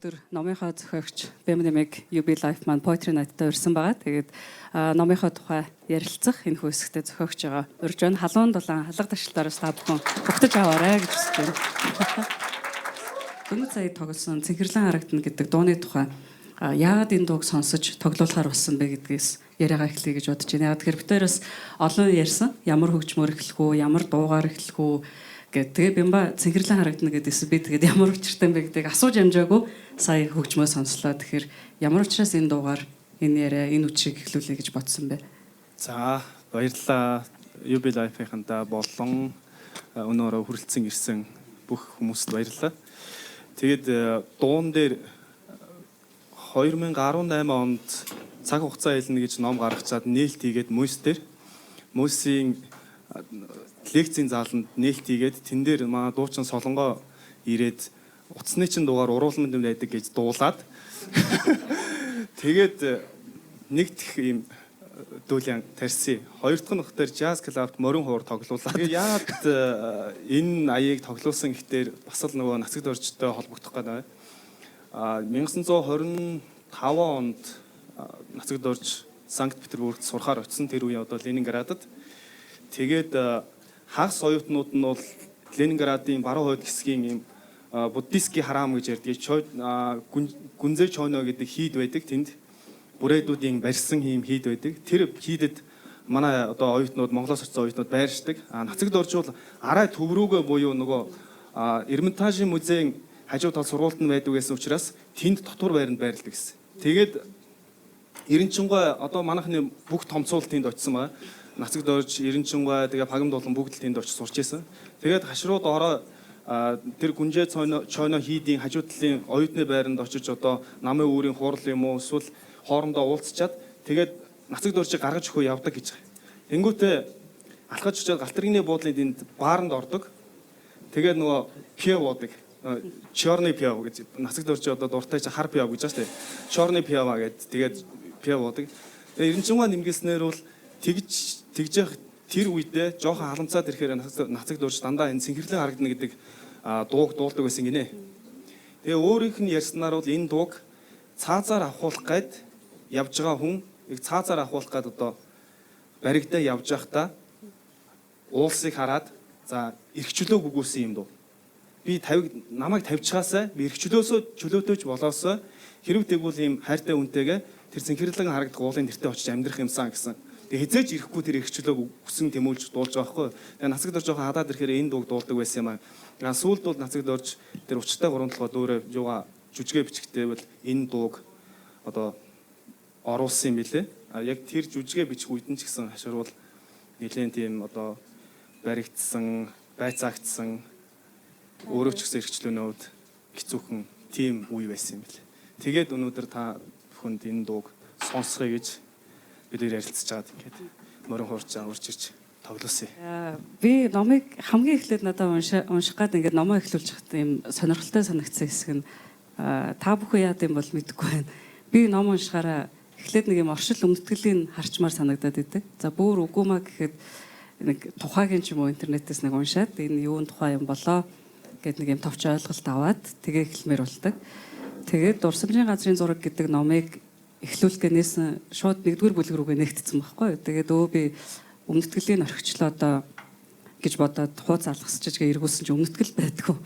өнөөдөр номынхоо зохиогч Bemnamig UB Life Man Poetry Night-д урьсан байгаа. Тэгээд номынхоо тухай ярилцах энэ хөөсгтээ зохиогч байгаа. Урьж байна. Халуун дулаан халга ташилтаараас та бүхэн бүгдэж аваарай гэж хүсэж байна. Өнөө сая тоглосон Цэнхэрлэн харагдана гэдэг дууны тухай яагаад энэ дууг сонсож тоглоулахар болсон бэ гэдгээс яриагаа эхлэе гэж бодож байна. Яг тэгэхээр битээрээс олон ярьсан. Ямар хөгжмөр эхлэх үү, ямар дуугаар эхлэх үү тэгээ бямба Цэнхэрлэн харагдана гэдээс би тэгээд ямар учиртай юм бэ гэдгийг асууж амжаагүй сая хөгжмөө сонслоо. Тэгэхээр ямар учраас энэ дуугаар энэ яриа энэ үчиг эхлүүлэе гэж бодсон бэ? За баярлалаа. UB Life-ийнхандаа болон өнөөрөө хүрэлцэн ирсэн бүх хүмүүст баярлалаа. Тэгээд дуун дээр 2018 онд цаг хугацаа хэлнэ гэж ном гаргачаад нээлт хийгээд Мөсийн лекцийн зааланд нээлт хийгээд тэн дээр маа дуучин Солонгоо ирээд утасны чин дуугаар уруулман юм байдаг гэж дуулаад тэгээд нэгдэх юм дүүлэн тарьсан. Хоёр дахь нөхдөр jazz club-т морин хуур тоглуулаад. Тэгээд яагаад энэ аяыг тоглуулсан гэхээр бас л нөгөө нацагд орчтой холбогдох гэдэг. 1925 онд нацагд орж Санкт Петербургт сурахаар очсон. Тэр үе одоо Ленинградад. Тэгээд хагас оюутнууд нь бол Ленинградын баруун хойд хэсгийн юм буддистский харам гэж ярьдаг. Гүнзэ чойно гэдэг хийд байдаг. Тэнд бүрээдүүдийн барьсан ийм хийд байдаг. Тэр хийдэд манай одоо оюутнууд Монголоос очсон оюутнууд байршдаг. Нацагд оржвол арай төв рүүгээ буюу нөгөө Эрмитажийн музейн хажуу тал сургуульд нь байдаг гэсэн учраас тэнд дотор байранд байрладаг гэсэн. Тэгээд Эренчингой одоо манайхны бүх томцуул тэнд очсон байгаа. Нацагд орж Эренчингой тэгээ Пагамд болон бүгд тэнд очиж сурч байсан. Тэгээд хашруу доороо тэр Гүнжээ чойно хийдийн хажуу талын оюутны байранд очиж одоо намын үүрийн хурал юм уу эсвэл хоорондоо уулзчаад тэгээд нацагд оржийг гаргаж өгөө явдаг гэж байгаа. Тэнгүүтээ алхаж очиод Галтаргины буудлын энд бааранд ордог. Тэгээд нөгөө пиав уудаг. Чорны пиав гэж нацагд орж одоо дуртай чи хар пиав гэж байна шүү дээ. Чорны пиава гэдэг тэгээд пиав уудаг. Тэгээд Эренчингой нэмгэснээр бол тэгж явах тэр үедээ жоохон халамцаад ирэхээр нацагд орж дандаа энэ Цэнхэрлэн харагдана гэдэг дууг дуулдаг байсан гинэ. Тэгээ өөрийнх нь ярьснаар бол энэ дууг цаазаар авахуулах гээд явж байгаа хүн яг цаазаар авахуулах гээд одоо баригдаа явж байхдаа уулсыг хараад за эрхчлөө гүгүүлсэн юм дуу. Би намайг тавьчихаасаа би эрхчлөөсөө чөлөөтөөж болоосоо хэрэг тэгвэл ийм хайртай үнтэйгээ тэр Цэнхэрлэн харагдах уулын нэртээ очиж амьдрах юмсан гэсэн. Тэгээ хизээж ирэхгүй тэр эрхчлөөг хүсэн тэмүүлж дуулж байгаа байхгүй. Тэгээ нацагд орж жоохон хадаад ирэхээр энэ дууг дуулдаг байсан юм аа. Сүүлд бол нацагд орж тэр учиртай гурван толгой дөөрөө юугаа жүжигэ бичгтэй бол энэ дууг одоо оруулсан юм билэ. Яг тэр жүжигэ бичих үед нь ч гэсэн хаширвал нэлээд тийм одоо баригдсан, байцаагцсан өөрөө ч гэсэн эрхчлөөнүүд хэцүүхэн тийм үе байсан юм билэ. Тэгээд өнөөдөр та бүхэнд энэ дууг сонсгоё гэж бид ярилцж байгаад ингээд морин хуурчаа урж ирж тоглосон. Би номыг хамгийн эхлээд надад унших гад ингээд номоо эхлүүлж хат юм сонирхолтой санагдсан хэсэг нь та бүхэн яад юм бол мэдэхгүй байна. Би ном уншихаараа эхлээд нэг юм оршил өмдгөлийн харчмаар санагдаад идэг. За бүр үгүй маа гэхэд нэг тухайгийн ч юм уу интернетээс нэг уншаад энэ юун тухай юм болоо гэд нэг юм товч ойлголт аваад тэгээ эхлэмээр болдог. Тэгээд Дурсамжийн газрын зураг гэдэг номыг эхлүүлэхээс шууд нэгдүгээр бүлэг рүүгээ нэгтсэн байхгүй. Тэгээд би өмнөтгэлийн орхичлоо одоо гэж бодоод хууц алгасчиж эргүүлсэн чинь өмнөтгэл байдгүй.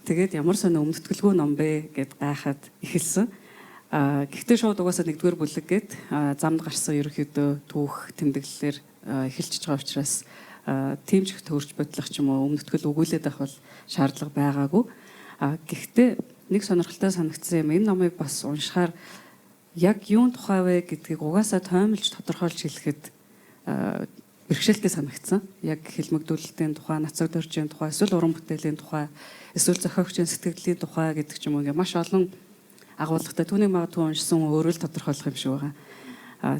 Тэгээд ямар сонио өмнөтгэлгүй ном бэ гэд гайхаад эхэлсэн. Гэхдээ шууд угаасаа нэгдүгээр бүлэг гээд замд гарсан ерөнхийдөө түүх тэмдэглэлээр эхэлчихэж байгаа учраас тийм ч их төрж бодлох ч юм уу өмнөтгэл өгүүлээд авах бол шаардлага байгаагүй. Гэхдээ нэг сонирхолтой санагдсан юм. Энэ номыг бас уншихаар яг юун тухай вэ гэдгийг угаасаа тоомлж тодорхойлж хэлэхэд бэрхшээлтэй санагдсан. Яг хэлмэгдүүлэлтийн тухай, нацагд оржийн тухай, эсвэл уран бүтээлийн тухай, эсвэл зохиогчийн сэтгэлийн тухай гэдэг ч юм уу ингээ маш олон агуулгатай түүнийг магадгүй уншсан өөрөө л тодорхойлох юм шиг байгаа.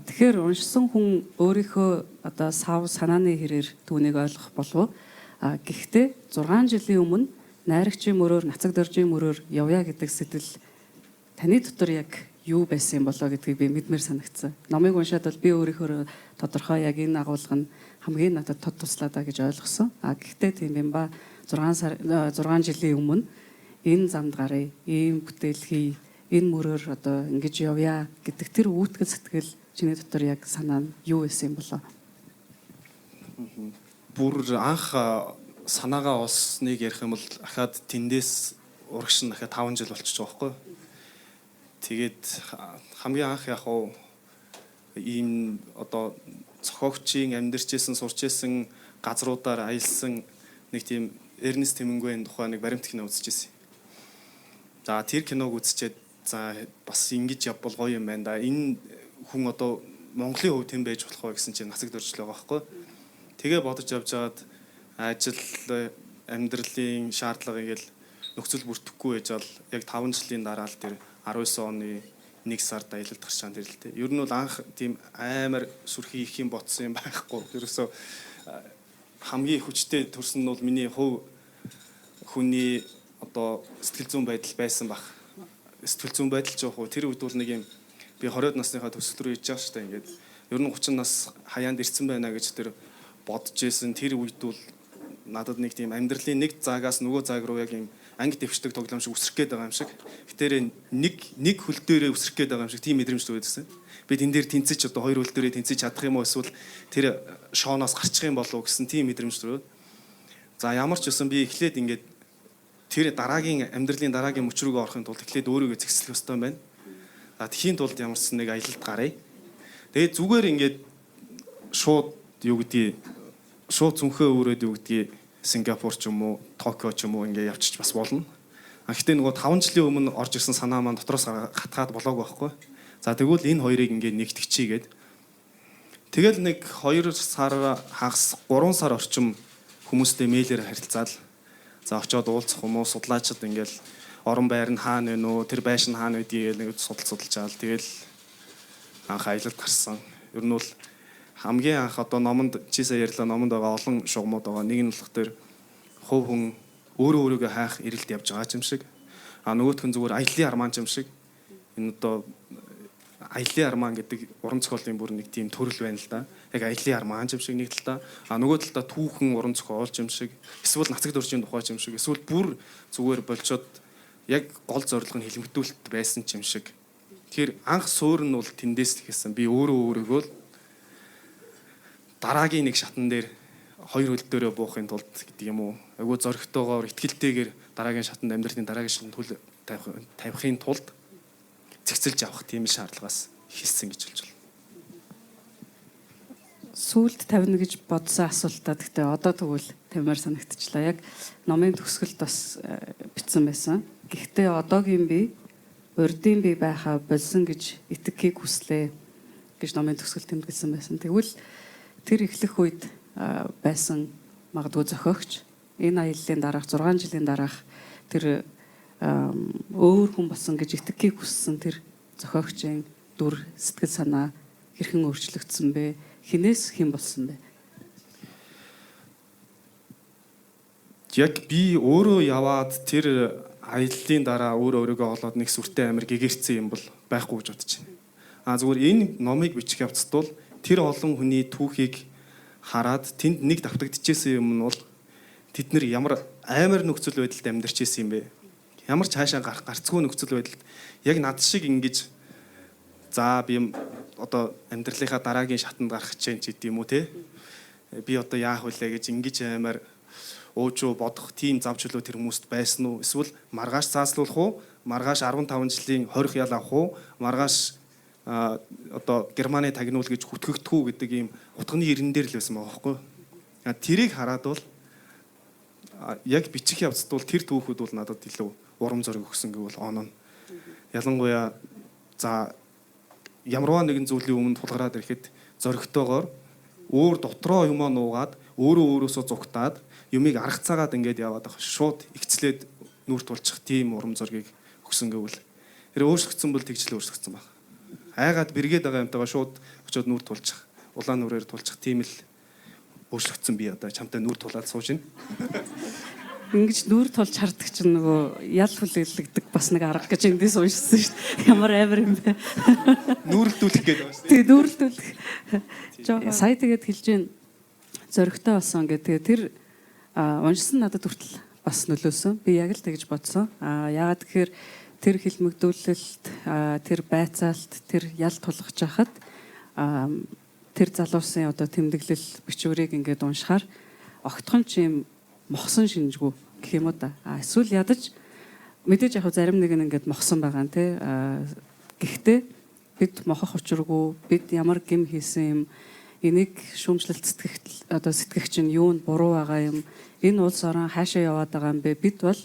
Тэгэхээр уншсан хүн өөрийнхөө одоо санааны хэрээр түүнийг ойлгох болов. Гэхдээ 6 жилийн өмнө найрагчийн мөрөөр, нацагд оржийн мөрөөр явъя гэдэг сэтэл таны дотор яг юу байсан юм болоо гэдгийг би мэдмээр санагдсан. Номыг уншаад бол би өөрийнхөө тодорхой яг энэ агуулга нь хамгийн надад тод туслаа даа гэж ойлгосон. Гэхдээ тийм юм ба 6 жилийн өмнө энэ замд гарыг ийм бүтээл хий энэ мөрөөр одоо ингэж явъя гэдэг тэр үүтгэл сэтгэл чиний дотор яг санаа нь юу байсан юм болоо? Бүр анх санаагаа олсныг ярих юм бол ахаад тэндээс урагш нь дахиад 5 жил болчихж байгаа байхгүй. Тэгээд хамгийн анх яг уу ийм одоо зохиогчийн амьдарчсэн сурчсэн газруудаар аялсан нэг тийм Эрнест Хемингуейн тухай нэг баримт кино үзчихсэн. За тэр киног үзчихэд за бас ингэж явбал гоё юм байна да. Энэ хүн одоо Монголын хувьд хэн байж болох вэ гэсэн чинь нацаг дөржл байгаа байхгүй. Тэгээ бодож явж байгаад ажил амьдралын шаардлагыг ингээл нөхцөл бүрдэхгүй байж бол яг 5 жилийн дараа л тэр 19 оны 1 сард аялалд гарч байгаа юм л дээ. Ер нь бол анх тийм амар сүрхий их юм ботсон юм байхгүй. Ерөөсөө хамгийн хүчтэй төрсөн нь бол миний хувь хүний одоо сэтгэл зүйн байдал байсан баг. Сэтгэл зүйн байдал ч яах вэ? Тэр үед бол нэг юм би 20-од насныхаа төсөл рүү иж байгаа штэ ингээд. Ер нь 30 нас хаяанд ирсэн байна гэж тэр бодож исэн. Тэр үед бол надад нэг тийм амьдралын нэг заагаас нөгөө зааг руу яг юм анги дэвшдэг тоглоом шиг үсрэх гээд байгаа юм шиг. Гэтэр нэг хөл дээрээ үсрэх гээд байгаа юм шиг тийм мэдрэмж төрөөдсөн. Би тэн дээр тэнцэж одоо хоёр хөл дээрээ тэнцэж чадах юм уу эсвэл тэр шооноос гарчих юм болов уу гэсэн тийм мэдрэмж төрөөд. За ямар ч үсэн би эхлээд ингээд тэр дараагийн амьдралын дараагийн мөч рүүгээ орохын тулд эхлээд өөрийгөө зэгслэх ёстой юм байна. За тхийн тулд ямар ч нэг аялалд гаръя. Тэгээд зүгээр ингээд шууд юу гэдгийг шууд зүнхээ өөрөөд юу гэдгийг Сингапур ч юм уу, Токио ч юм уу ингээд явчих бас болно. Гэхдээ нөгөө 5 жилийн өмнө орж ирсэн санаа маань дотроос хатгаад болоогүй байхгүй. За тэгвэл энэ хоёрыг ингээд нэгтгэчихье гээд. Тэгэл нэг 2 сар хагас 3 сар орчим хүмүүстэй мэйлээр харилцаад за очиод уулзах юм уу, судлаачид ингээд орон байр нь хаана вэ нөө, тэр байшин хаана байдгийг нэг судалж аал. Тэгэл анх аялалд гарсан. Ер нь бол хамгийн анх одоо номонд чи сая ярьлаа номонд байгаа олон шугамуд байгаа. Нэг нь болох тэр хувь хүн өөрийгөө хайх ирэлт явж байгаа юм шиг. А нөгөөх нь зүгээр аяллаа армаан юм шиг. Энэ одоо аяллаа армаан гэдэг уран зохиолын бүр нэг тийм төрөл байна л да. Яг аяллаа армаан юм шиг нэг талдаа. А нөгөө талдаа түүхэн уран зохиолч юм шиг. Эсвэл нацаг дөржийн тухай юм шиг. Эсвэл бүр зүгээр болчоод яг гол зорилго нь хэлмэгдүүлэлт байсан юм шиг. Тэгэхээр анх суур нь бол тэндээс ихсэн. Би өөрийгөө дараагийн нэг шатан дээр хоёр хөл дээрээ буухын тулд гэдэг юм уу. Айгуу зоригтойгоор ихтгэлтэйгээр дараагийн шатанд амьдралын дараагийн шатанд хөл тавихын тулд зэгцэлж авах тийм шаардлагаас хэлсэн гэж хэлж байна. Сүүлд тавина гэж бодсон асуултаа гэхдээ одоо тэгвэл тамаар санагдчихлаа. Яг номын төгсгөлд бас бичсэн байсан. Гэхдээ одоогийн би урдын би байхаа болсон гэж итгэхийг хүслээ гэж номын төгсгөл тэмдэглэсэн байсан. Тэгвэл тэр эхлэх үед байсан магадгүй зохиогч энэ аяллаа дараах 6 жилийн дараах тэр өөр хүн болсон гэж итгэхийг хүссэн тэр зохиогчийн дүр сэтгэл санаа хэрхэн өөрчлөгдсөн бэ? Хинээс хэн болсон бэ? Яг би өөрөө яваад тэр аяллаа дараа өөрийгөө олоод нэг сүртэй амир гэгэрцсэн юм бол байхгүй гэж бодож байна. А зүгээр энэ номыг бичих явцад бол тэр олон хүний түүхийг хараад тэнд нэг давтагдчихсэн юм нь бол тэд нэр ямар амар нөхцөл байдалд амьдарч ирсэн юм бэ? Ямар ч хаашаа гарцгүй нөхцөл байдалд яг над шиг ингэж за би одоо амьдралынхаа дараагийн шатанд гарах гэж гэдэг юм уу те? Би одоо яах вүлээ гэж ингэж амар уужуу бодох тийм зав чөлөө тэр хүмүүст байсан уу? Эсвэл маргааш цааслуулах уу? Маргааш 15 жилийн хорих ял авах уу? Маргааш одоо Германы тагнуул гэж хүтгэгдэх үү гэдэг ийм утганы ирэн дээр л байсан байгаа байхгүй. Тэрийг хараад бол яг бичих явцад бол тэр түүхүүд бол надад илүү урам зориг өгсөн гэвэл оноо. Ялангуяа за ямарваа нэгэн зүйлийн өмнө тулгараад ирэхэд зоригтойгоор өөр дотроо юмаа нуугаад өөрөөсөө зугтаад юмыг аргацаагаад ингээд яваад байгаа шууд ихцлээд нүрт тулчих тийм урам зоригийг өгсөн гэвэл тэр өөрсгдсөн бол тэгж л өөрсгдсөн байна. Айгаад бэргээд байгаа юмтайгаа шууд очиод нүр тулчих, улаан нүрээр тулчих тийм л өөрчлөгдсөн би одоо чамтай нүр тулаад сууж байна. Ингэж нүр тулж хардаг чинь нөгөө ял хүлээлгдэг бас нэг арга гэж эндээс уншсан шүү дээ. Ямар амар юм бэ? Нүүрэлдүүлэх гэдэг байна шүү дээ. Тэг нүүрэлдүүлэх. Сая тэгээд хэлж гин зөрөгтэй болсон гэдэг. Тэр уншсан надад хүртэл бас нөлөөсөн. Би яг л тэгж бодсон. Яагаад гэхээр тэр хилмигдүүлэлт, тэр байцаалт, тэр ял тулгаж хахад тэр залуусын одоо тэмдэглэл бичвэрийг ингээд уншихаар огтхон ч юм мохсон шинжгүй гэх юм уу да. Эсвэл ядаж мэдээж яг зарим нэг нь ингээд мохсон байгаа нь тий. Гэхдээ бид мохох учиргүй, бид ямар гим хийсэн юм, энийг шүүмжлэлт сэтгэгч нь юу нь буруу байгаа юм, энэ улс орон хаашаа яваад байгаа юм бэ? Бид бол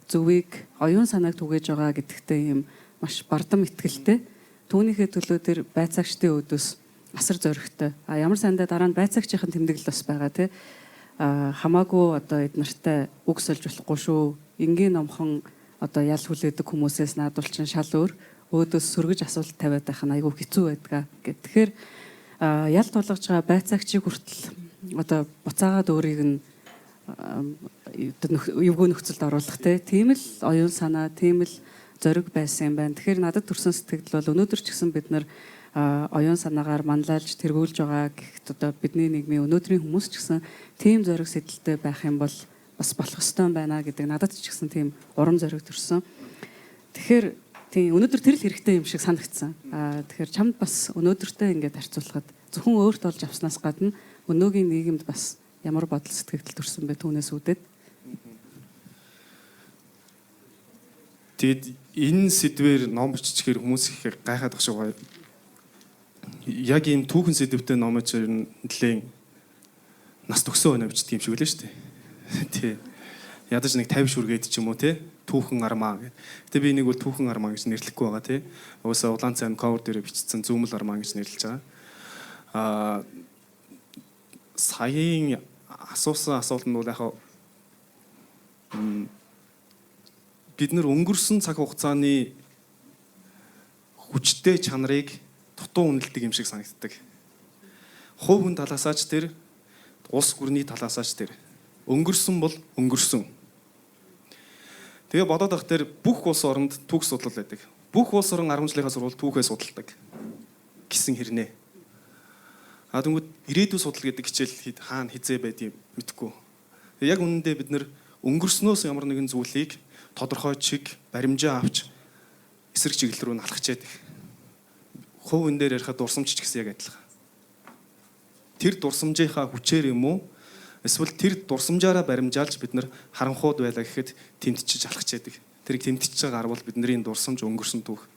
зөвийг оюун санааг түгээж байгаа гэдэгтээ юм маш бардам итгэлтэй. Түүнийхээ төлөө тэр байцаагчдын өдөөс асар зоригтой. Ямар сандаа дараа нь байцаагчийн тэмдэглэл бас байгаа тий. Хамаагүй одоо эднэртэй үг сольж болохгүй шүү. Энгийн номхон одоо ял хүлээдэг хүмүүсээс наадвал чинь шал өөр. Өөдөөс сөргөж асуулт тавиад байх нь айгүй хэцүү байдаг гэх. Тэгэхээр ял тулгаж байгаа байцаагчийг хүртэл одоо буцаагаад өөрийг нь эвгүй нөхцөлд оруулах тийм л оюун санаа, тийм л зориг байсан юм байна. Тэгэхээр надад төрсэн сэтгэл бол өнөөдөр ч гэсэн бид нар оюун санаагаар манлайлж тэргүүлж байгаа гэхэд одоо бидний нийгмийн өнөөдрийн хүмүүс ч гэсэн тийм зориг сэдэлтэй байх юм бол бас болох ёстой байна гэдэг надад ч гэсэн тийм урам зориг төрсөн. Тэгэхээр тийм өнөөдөр тэр л хэрэгтэй юм шиг санагдсан. Тэгэхээр чамд бас өнөөдөртөө ингээд харьцуулахад зөвхөн өөрт олж авснаас гадна өнөөгийн нийгэмд бас ямар бодол сэтгэл төрсөн бэ түүнээс үүдээд. Тэгэд энэ сэдвээр ном биччихээр хүмүүс их гайхаад байх шиг байна. Яг ийм түүхэн сэдвтэй номч нэлээд нас төгсөө байна бичдэг юм шиг үлээ шүү дээ. Тий. Ядаж нэг 50 шүргээд ч юм уу тий. Түүхэн армаа гэдэг. Гэтэ би энийг бол түүхэн армаа гэж нэрлэхгүй байгаа тий. Уусаа улаан цайн cover дээр бичсэн зүүмэл армаа гэж нэрлэж байгаа. Саяын асуусан асуулт нь бол яг бид нар өнгөрсөн цаг хугацааны хүчтэй чанарыг дутуу үнэлдэг юм шиг санагддаг. Хувь хүн талаасаач тэр, улс гүрний талаасаач тэр. Өнгөрсөн бол өнгөрсөн. Тэгээ бодоод байх тэр бүх улс оронд түүх судлал байдаг. Бүх улс орон 10 жилийнхаа сурвалж түүхээ судалдаг гэсэн хэрнээ. Тэгвэл ирээдүйн судал гэдэг хичээл хаана хизээ байдгийг мэдэхгүй. Яг үнэндээ бид нэр өнгөрснөөс ямар нэгэн зүйлийг тодорхой чиг баримжаа авч эсрэг чиглэл рүү налхачаад их. Хувь хүн дээр ярихад дурсамж ч гэсэн яг адилхан. Тэр дурсамжийнхаа хүчээр юм уу? Эсвэл тэр дурсамжаараа баримжаалж бид нар харанхууд байлаа гэхэд тэмтчиж алхачаад их. Тэрийг тэмтчиж байгаа арвал бидний дурсамж өнгөрсөн түүх.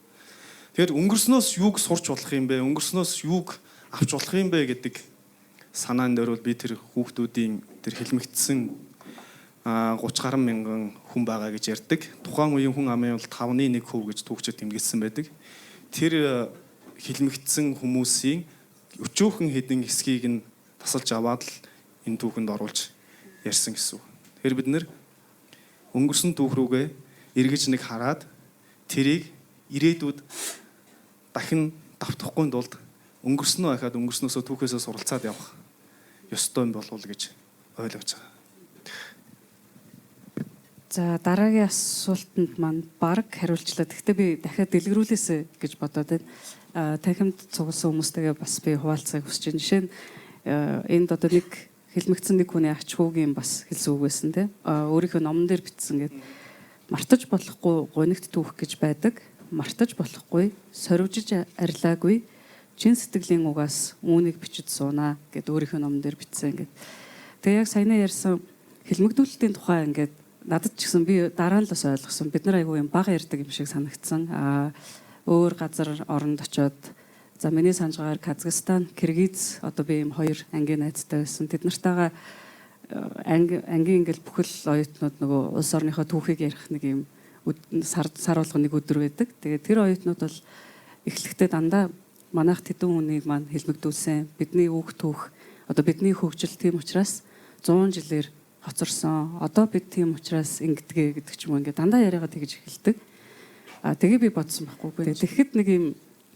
Тэгэхээр өнгөрснөөс юуг сурч болох юм бэ? Өнгөрснөөс юуг авч болох юм бэ гэдэг санаан дээр бол би тэр хүүхдүүдийн тэр хэлмэгдсэн 30 гаруй мянган хүн байгаа гэж ярьдаг. Тухайн үеийн хүн амын бол 5.1% гэж түүхчид тэмдэглэсэн байдаг. Тэр хэлмэгдсэн хүмүүсийн өчөөхөн хэдэн хэсгийг нь тасалж аваад л энэ түүхэнд оруулж ярьсан гэсэн үг. Тэгэхээр бид нэр өнгөрсөн түүх рүүгээ эргэж нэг хараад тэрийг ирээдүйд дахин давтахгүй тулд өнгөрснөө ахаад өнгөрснөөсөө түүхээсээ суралцаад явах ёстой юм болов уу гэж ойлгож байгаа. За дараагийн асуултанд маань баг хариулчлаа. Гэхдээ би дахиад дэлгэрүүлээсэй гэж бодоод байна. Танхимд цугласан хүмүүстэйгээ бас би хуваалцахыг хүсэж байна. Жишээ нь энд одоо нэг хэлмэгцэн нэг хүний ач хүүгийн бас хэлсэн үг байсан тийм. Өөрийнхөө номон дээр бичсэн гэдэг мартаж болохгүй гунигт түүх гэж байдаг. Мартаж болохгүй, сорвжиж арилаагүй чин сэтгэлийн угаас үүнийг бичиж суунаа гэд өөрийнхөө номон дээр бичсэн ингээд. Тэгээ яг саяны ярьсан хэлмэгдүүлэлтийн тухай ингээд надад ч гэсэн би дараа нь л бас ойлгосон. Бид нар айгүй юм бага ярьдаг юм шиг санагдсан. Өөр газар оронд очоод за миний санаж байгаагаар Казахстан, Киргиз одоо би юм хоёр ангийн найзтай байсан. Тэд нартайгаа ангийн ингээл бүхэл оюутнууд нөгөө улс орныхоо түүхийг ярих нэг юм сар болгоно нэг өдөр байдаг. Тэгээд тэр оюутнууд бол эхлэхдээ дандаа манайх тэдэн хүнийг маань хэлмэгдүүлсэн. Бидний үг түүх одоо бидний хөгжил тийм учраас 100 жилээр хоцорсон. Одоо бид тийм учраас ингэдгээ гэдэг ч юм уу ингээд дандаа яриагаа тэгж эхэлдэг. Тэгээ би бодсон байхгүй. Тэгэхэд нэг юм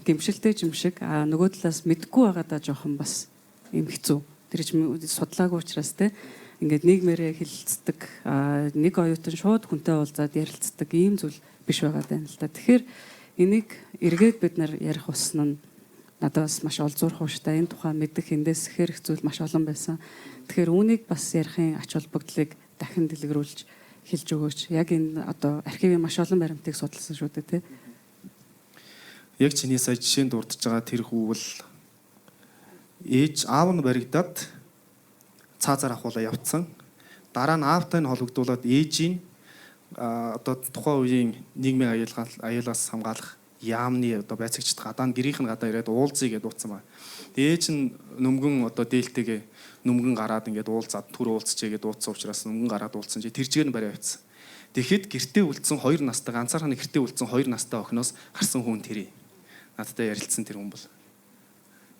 гимшилтэй юм шиг нөгөө талаас мэдгүй байгаадаа жоохон бас юм хэцүү. Тэр чинь судлаагүй учраас те ингээд нийгмээрээ хилцдэг нэг оюутан шууд хүнтэй уулзаад ярилцдаг ийм зүйл биш байгаад байна л да. Тэгэхээр энийг эргээд бид нар ярих усна нь надад бас маш олзуурах ууштай. Энэ тухай мэдэх эндээс хэрэг зүйл маш олон байсан. Тэгэхээр үүнийг бас ярихын ач холбогдлыг дахин дэлгэрүүлж хэлж өгөөч. Яг энэ одоо архивын маш олон баримтыг судалсан шүү дээ, тий. Яг чиний сая жишээнд дурдж байгаа тэр хүү бол ээж аав нь баригдаад цаазаар ахуулаа явцсан. Дараа нь аавтай нь холбогдуулаад ээжийн одоо тухайн үеийн нийгмийн аюулаас хамгаалах яамны одоо байцаагчд гадаа нь гэрийнх нь гадаа ирээд уулзъя гэдээ дуудсан байна. Ээж нь нүмгэн одоо дээлтэйгээ нүмгэн гараад ингээд уулзаад түр уулзчээ гэдээ дуудсан учраас нүмгэн гараад уулзсан чи тэр жигээр нь барай авцсан. Тэгэхэд гэртээ үлдсэн 2 настай ганцаархны гэртээ үлдсэн 2 настай охиноос харсан хүн тэрий. Надтай ярилцсан тэр хүн бол.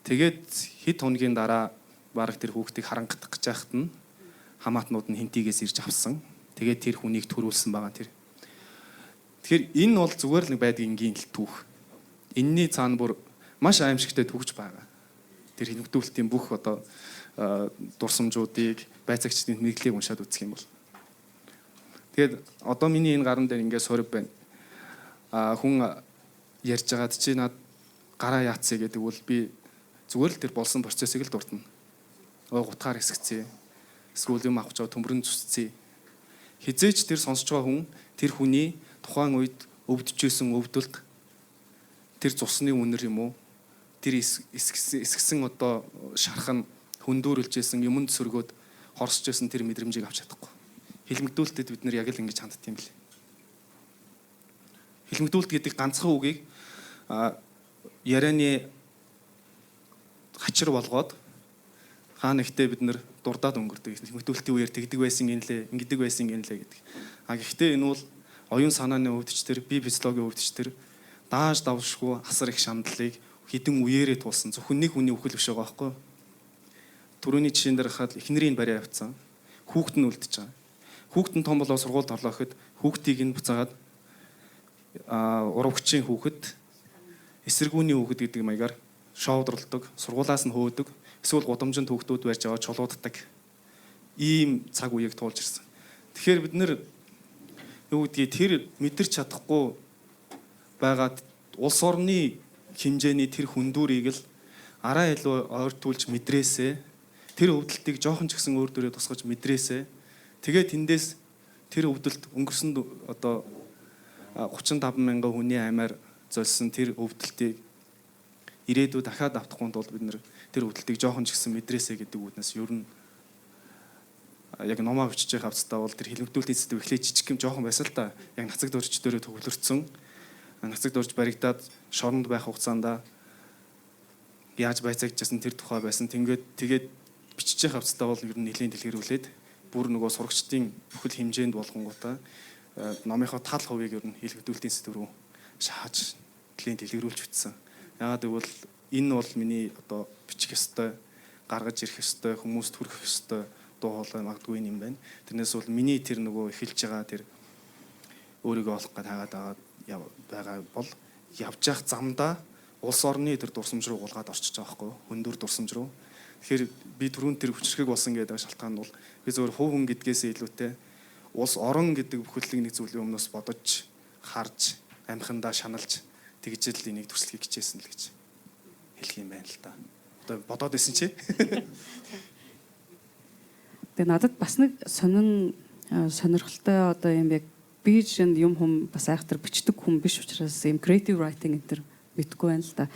Тэгээд хэд хоногийн дараа бараг тэр хүүхдийг харангадах гэж байхад нь хамаатнууд нь хинтигээс ирж авсан. Тэгээд тэр хүнийг төрүүлсэн байгаа тэр. Тэгэхээр энэ бол зүгээр л нэг байдаг энгийн л түүх. Энийний цаана бүр маш аимшигтай түүхч байгаа. Тэр хилмигдүүлэлтийн бүх одоо дурсамжуудыг байцаагчдын мэдлэгийг уншаад үзэх юм бол. Тэгээд одоо миний энэ гаран дээр ингээд сорив байна. Хүн ярьж байгаад чи над гараа яатсэ гэдэг бол би зүгээр л тэр болсон процессыг л дурдна. Гутгаар хэсэгцээ. Эсвэл юм авч байгаа төмрөн зүсцээ. Хизээч тэр сонсож байгаа хүн тэр хүний тухайн үед өвдөжсэн өвдөлт тэр цусны үнэр юм уу? Тэр эсгсэн одоо шархан хөндөөрлжсэн юмд сөргөөд хорсожсэн тэр мэдрэмжийг авч чадахгүй. Хилмигдүүлэлтэд бид нэр яг л ингэж ханддаг юм билээ. Хилмигдүүлэлт гэдэг ганцхан үгийг ярианы хачир болгоод хаана ихтэй бид нэр дурдаад өнгөрдөг. Хилмигдүүлэлтийн үеэр тэгдэг байсан гинлээ, ингэдэг байсан гинлээ гэдэг. Гэхдээ энэ бол оюун санааны өвдөчтөр, бие физиологийн өвдөчтөр дааж давшгүй асар их шаналлыг хідэн үеэрээ туулсан. Зөвхөн нэг хүний үхэл биш байгаа байхгүй. Төрөний жишээн дээр хахад эхнэрийн барай авцсан. Хүүхэд нь үлдчихэж байгаа. Хүүхэд нь том болоо сургуульд орлоо гэхэд хүүхдийг нь буцаагаад урагчийн хүүхэд, эсэргүүний хүүхэд гэдэг маягаар шоудралдаг, сургуулаас нь хөөдөг, эсвэл гудамжинд хүүхдүүд барьж аваад чулууддаг. Ийм цаг үеийг туулж ирсэн. Тэгэхээр бид нэр юу гэдгийг тэр мэдэрч чадахгүй байгаад улс орны хэмжээний тэр хүндүүрийг л араа илүү ойртуулж мэдрээсэ тэр өвдөлтийг жоохон ч гэсэн өөр дөрөө тусгаж мэдрээсэ тэгээд тэндээс тэр өвдөлт өнгөрсөн одоо 35 мянган хүний аймаар золсон тэр өвдөлтийг ирээдүйд дахиад автахгүй тул бид нэр тэр өвдөлтийг жоохон ч гэсэн мэдрээсэ гэдэг үгнээс ер нь яг номоо бичиж байгаа хавцтай бол тэр хилмигдүүлэлтийн сэдв эхлээд жижиг юм жоохон байсан л та. Яг нацаг дөрж дөрөө төвлөрсөн. Нацаг дөрж баригдаад шоронд байх хугацаанд яаж байцаагчсан тэр тухай байсан. Тэгээд бичиж байгаа хавцтай бол ер нь нэлээд дэлгэрүүлээд бүр нөгөө сурагчдын бүхэл хэмжээнд болгонгуудаа номынхоо тал хувийг ер нь хилмигдүүлэлтийн сэдв рүү шааж нэлээд дэлгэрүүлж бичсэн. Яагаад гэвэл энэ бол миний одоо бичих ёстой, гаргаж ирэх ёстой, хүмүүст хүргэх ёстой дуу хоолой магадгүй юм байна. Тэрнээс бол миний тэр нөгөө эхэлж байгаа тэр өөрийгөө олох гэж хаагаад байгаа бол явж явах замдаа улс орны тэр дурсамж руу гулгаад орчиж байгаа байхгүй хөндөр дурсамж руу. Тэгэхээр би түрүүн тэр хүчрхэг болсон гэдэг шалтгаан нь бол би зөвхөн хувь хүн гэдгээсээ илүүтэй улс орон гэдэг бүхэлдийг нэг зүйлийн өмнөөс бодож, харж, амхандаа шаналж тэгж л энийг төслөхийг хичээсэн л гэж хэлэх юм байна л да. Одоо бодоод исэн чи. Тэгээ надад бас нэг сонирхолтой одоо юм яг би жишээнд юм хүм бас айхтар бичдэг хүн биш учраас юм creative writing энэ төр мэдгүй байна л да.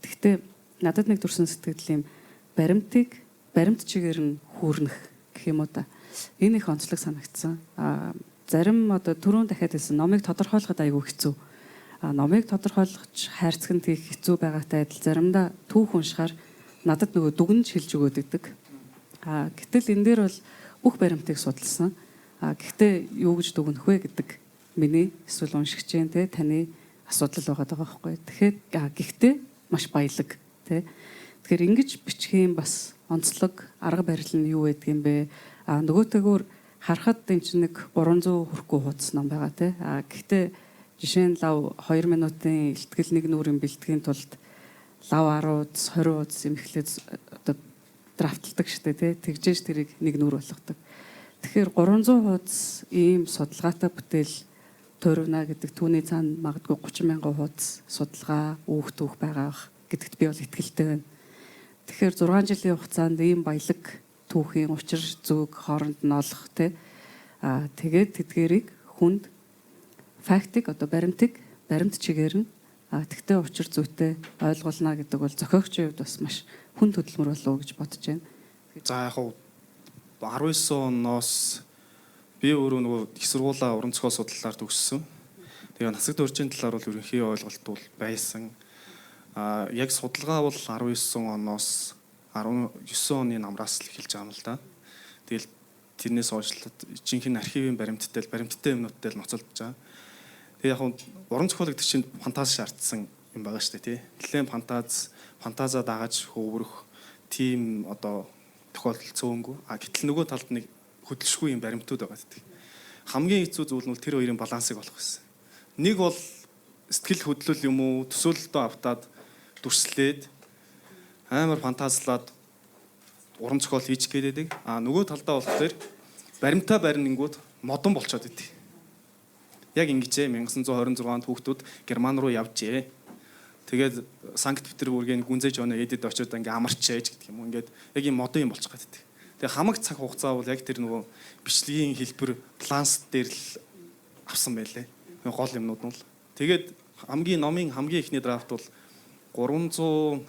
Гэхдээ надад нэг төрсэн сэтгэл юм баримт чигээр нь хүүрнэх гэх юм уу да. Энэ их онцлог санагдсан. Зарим одоо түрүүн дахиад хэлсэн номыг тодорхойлоход айгүй хэцүү. Номыг тодорхойлгож хайрцаг нь тийх хэцүү байгаатай адил заримдаа түүх уншихаар надад нөгөө дүгнж хэлж өгөөд идэг. Гэтэл энэ дээр бол бүх баримтыг судалсан. Гэхдээ юу гэж дүгнэх вэ гэдэг миний эсвэл уншигчийн те таны асуудал байгаа байхгүй. Гэхдээ маш баялаг те. Тэгэхээр ингэж бичих юм бас онцлог арга барил нь юу байдаг юм бэ? Нөгөөтэйгөр харахад энэ чинь нэг 300 хүрэхгүй хуудас ном байгаа те. Гэхдээ жишээ нь лав 2 минутын илтгэл нэг нүрийн бэлтгэхийн тулд лав 10 удаас 20 удаас юм эхлээд одоо драфталдаг штэ тий. Тэгжээж тэрийг нэг нүр болгодог. Тэгэхээр 300 хуудас ийм судалгаатай бүтээл туурна гэдэг түүний цаана магадгүй 30 мянган хуудас судалгаа үүх байгаа гэдэгт би бол итгэлтэй байна. Тэгэхээр 6 жилийн хугацаанд ийм баялаг түүхийн учир зүг хооронд нь олох тий Тэгээд тэдгэрийг хүнд фактик одоо баримт чигээр нь тэгтээ учир зүйтэй ойлгуулна гэдэг бол зохиогчийн хувьд бас маш хүн хөдөлмөр болов уу гэж бодож байна. За яг хуу 19 оноос би өөрөө нөгөө их сургуулаа уран зохиол судлалаар төгссөн. Тэгээ насагт урьдчийн талаар бол ерөнхий ойлголт бол байсан. Яг судалгаа бол 19 оноос 19 оны намраас л эхэлж байгаа юм л да. Тэгэл тэрнээс хойшлоод жинхэнэ архивын баримттай юмнуудтай л ноцолдож байгаа. Тэгээ яг уран зохиол гэдэг чинь фантаз шаардсан юм байгаа шүү дээ тий. Нэлээд фантазаа дагаж хөвөрөх тийм одоо тохиолдол цөөнгүй. Гэтэл нөгөө талд нэг хөдөлшгүй юм баримтууд байгаа гэдэг. Хамгийн хэцүү зүйл нь тэр хоёрын балансыг олох гэсэн. Нэг бол сэтгэл хөдлөл юм уу төсөөлөлтөө автаад дүрслээд амар фантазлаад уран зохиол хийж гээдэг. Нөгөө талдаа болохоор баримтаа барингууд модон болчиход идэв. Яг ингэжээ 1926 онд хүүхдүүд Герман руу явжээ. Тэгээд Санкт Петербургийн гүнзэж өнөө эдэд очиод ингээ амарчээж гэдэг юм уу. Ингээд яг юм модон юм болчих гээд. Тэгээ хамаг цаг хугацаа бол яг тэр нөгөө бичлэгийн хэлбэр планс дээр л авсан байлээ. Гол юмнууд нь л. Тэгээд номын хамгийн ихний драфт бол 360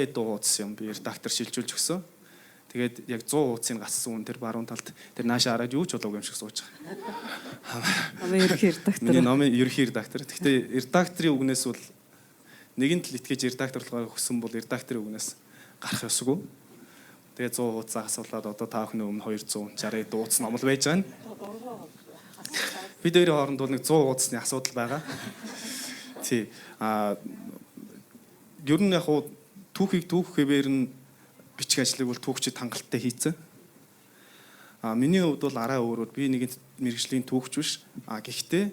эд ууц юм би редактор шилжүүлж өгсөн. Тэгээд яг 100 ууцыг гассан хүн тэр баруун талд тэр наашаа хараад юу ч болоогүй юм шиг сууж байгаа. Номын ерөнхий редактор. Миний номын ерөнхий редактор. Гэхдээ редакторын үгнээс бол нэгэнт л итгэж редакторлогоо өгсөн бол редакторын үгнээс гарах ёсгүй. Тэгээд 100 ууцаа асуулаад одоо та бүхний өмнө 260 ууц ном л байж байгаа нь. Бид хоёрын хооронд бол нэг 100 ууцны асуудал байгаа. Тий. Ер нь яг хуу түүхийг түүхэвээр нь бичих ажлыг бол түүхчид хангалттай хийцэн. Миний хувьд бол арай өөрөөр би нэг мэргэжлийн түүхч биш. Гэхдээ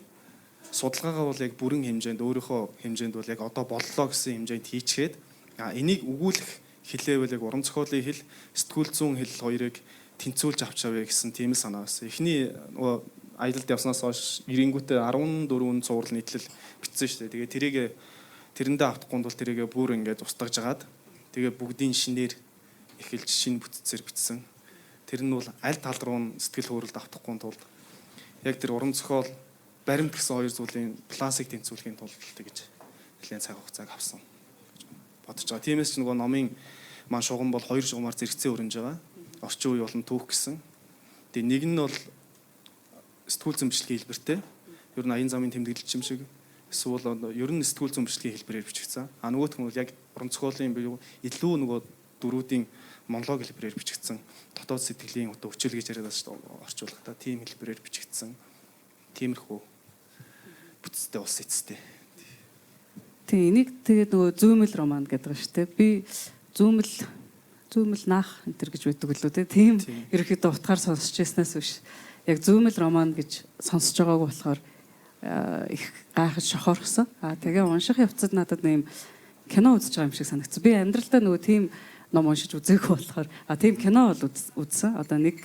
судалгаагаа бол яг бүрэн хэмжээнд өөрийнхөө хэмжээнд бол яг одоо боллоо гэсэн хэмжээнд хийчихэд энийг өгүүлэх хэлээвэл яг уран зохиолын хэл, сэтгүүл зүйн хэл хоёрыг тэнцвүүлж авч авъя гэсэн тийм л санаа байсан. Эхний нөгөө аялалд явснаас хойш ирэнгүүтээ 14 цуврал нийтлэл бичсэн шүү дээ. Тэгээ тэрэндээ автахгүй бол тэрийгэ бүр ингээд устгаж агаад тэгээ бүгдийн шинээр эхэлж шинэ бүтцээр бичсэн. Тэр нь бол аль тал руу сэтгэл хөдлөлд автахгүй тулд яг тэр уран зохиол баримт гэсэн хоёр зүйлийн пластик тэнцвүүлэхийн тулд тэгж нэлээд цаг хугацааг авсан гэж бодож байгаа. Тиймээс ч нөгөө номын маань шугам бол хоёр шугамар зэрэгцээ өрнөж байгаа. Орчин үе болон түүх гэсэн. Тэгээ нэг нь бол сэтгүүл зүйн бичлэгийн хэлбэртэй. Ер нь аян замын тэмдэглэлч юм шиг. Эсвэл ер нь сэтгүүл зүйн бичлэгийн хэлбэрээр бичигдсэн. Нөгөөх нь бол яг уран зохиолын илүү нөгөө дөрүүдийн монолог хэлбэрээр бичигдсэн. Дотоод сэтгэлийн одоо өчөл гэж яриад байгаа шүү дээ. Орчуулгатай тийм хэлбэрээр бичигдсэн. Тиймэрхүү бүтцтэй ус эцтэй. Тий, энийг тэгээд нөгөө зүүмэл роман гэдэг ба шүү дээ. Би зүүмэл наах энэ төр гэж байдаг лөө дээ. Тийм ерөөхдөө утгаар сонсч байснаас биш. Яг зүүмэл роман гэж сонсож байгаагүй болохоор их гайхаж шохоорхсон. Тэгээ унших явцад надад нэм кино үзэж байгаа юм шиг санагдсан. Би амьдралдаа нөгөө тийм ном уншиж үзээгүй болохоор тийм кино бол үзсэн. Одоо нэг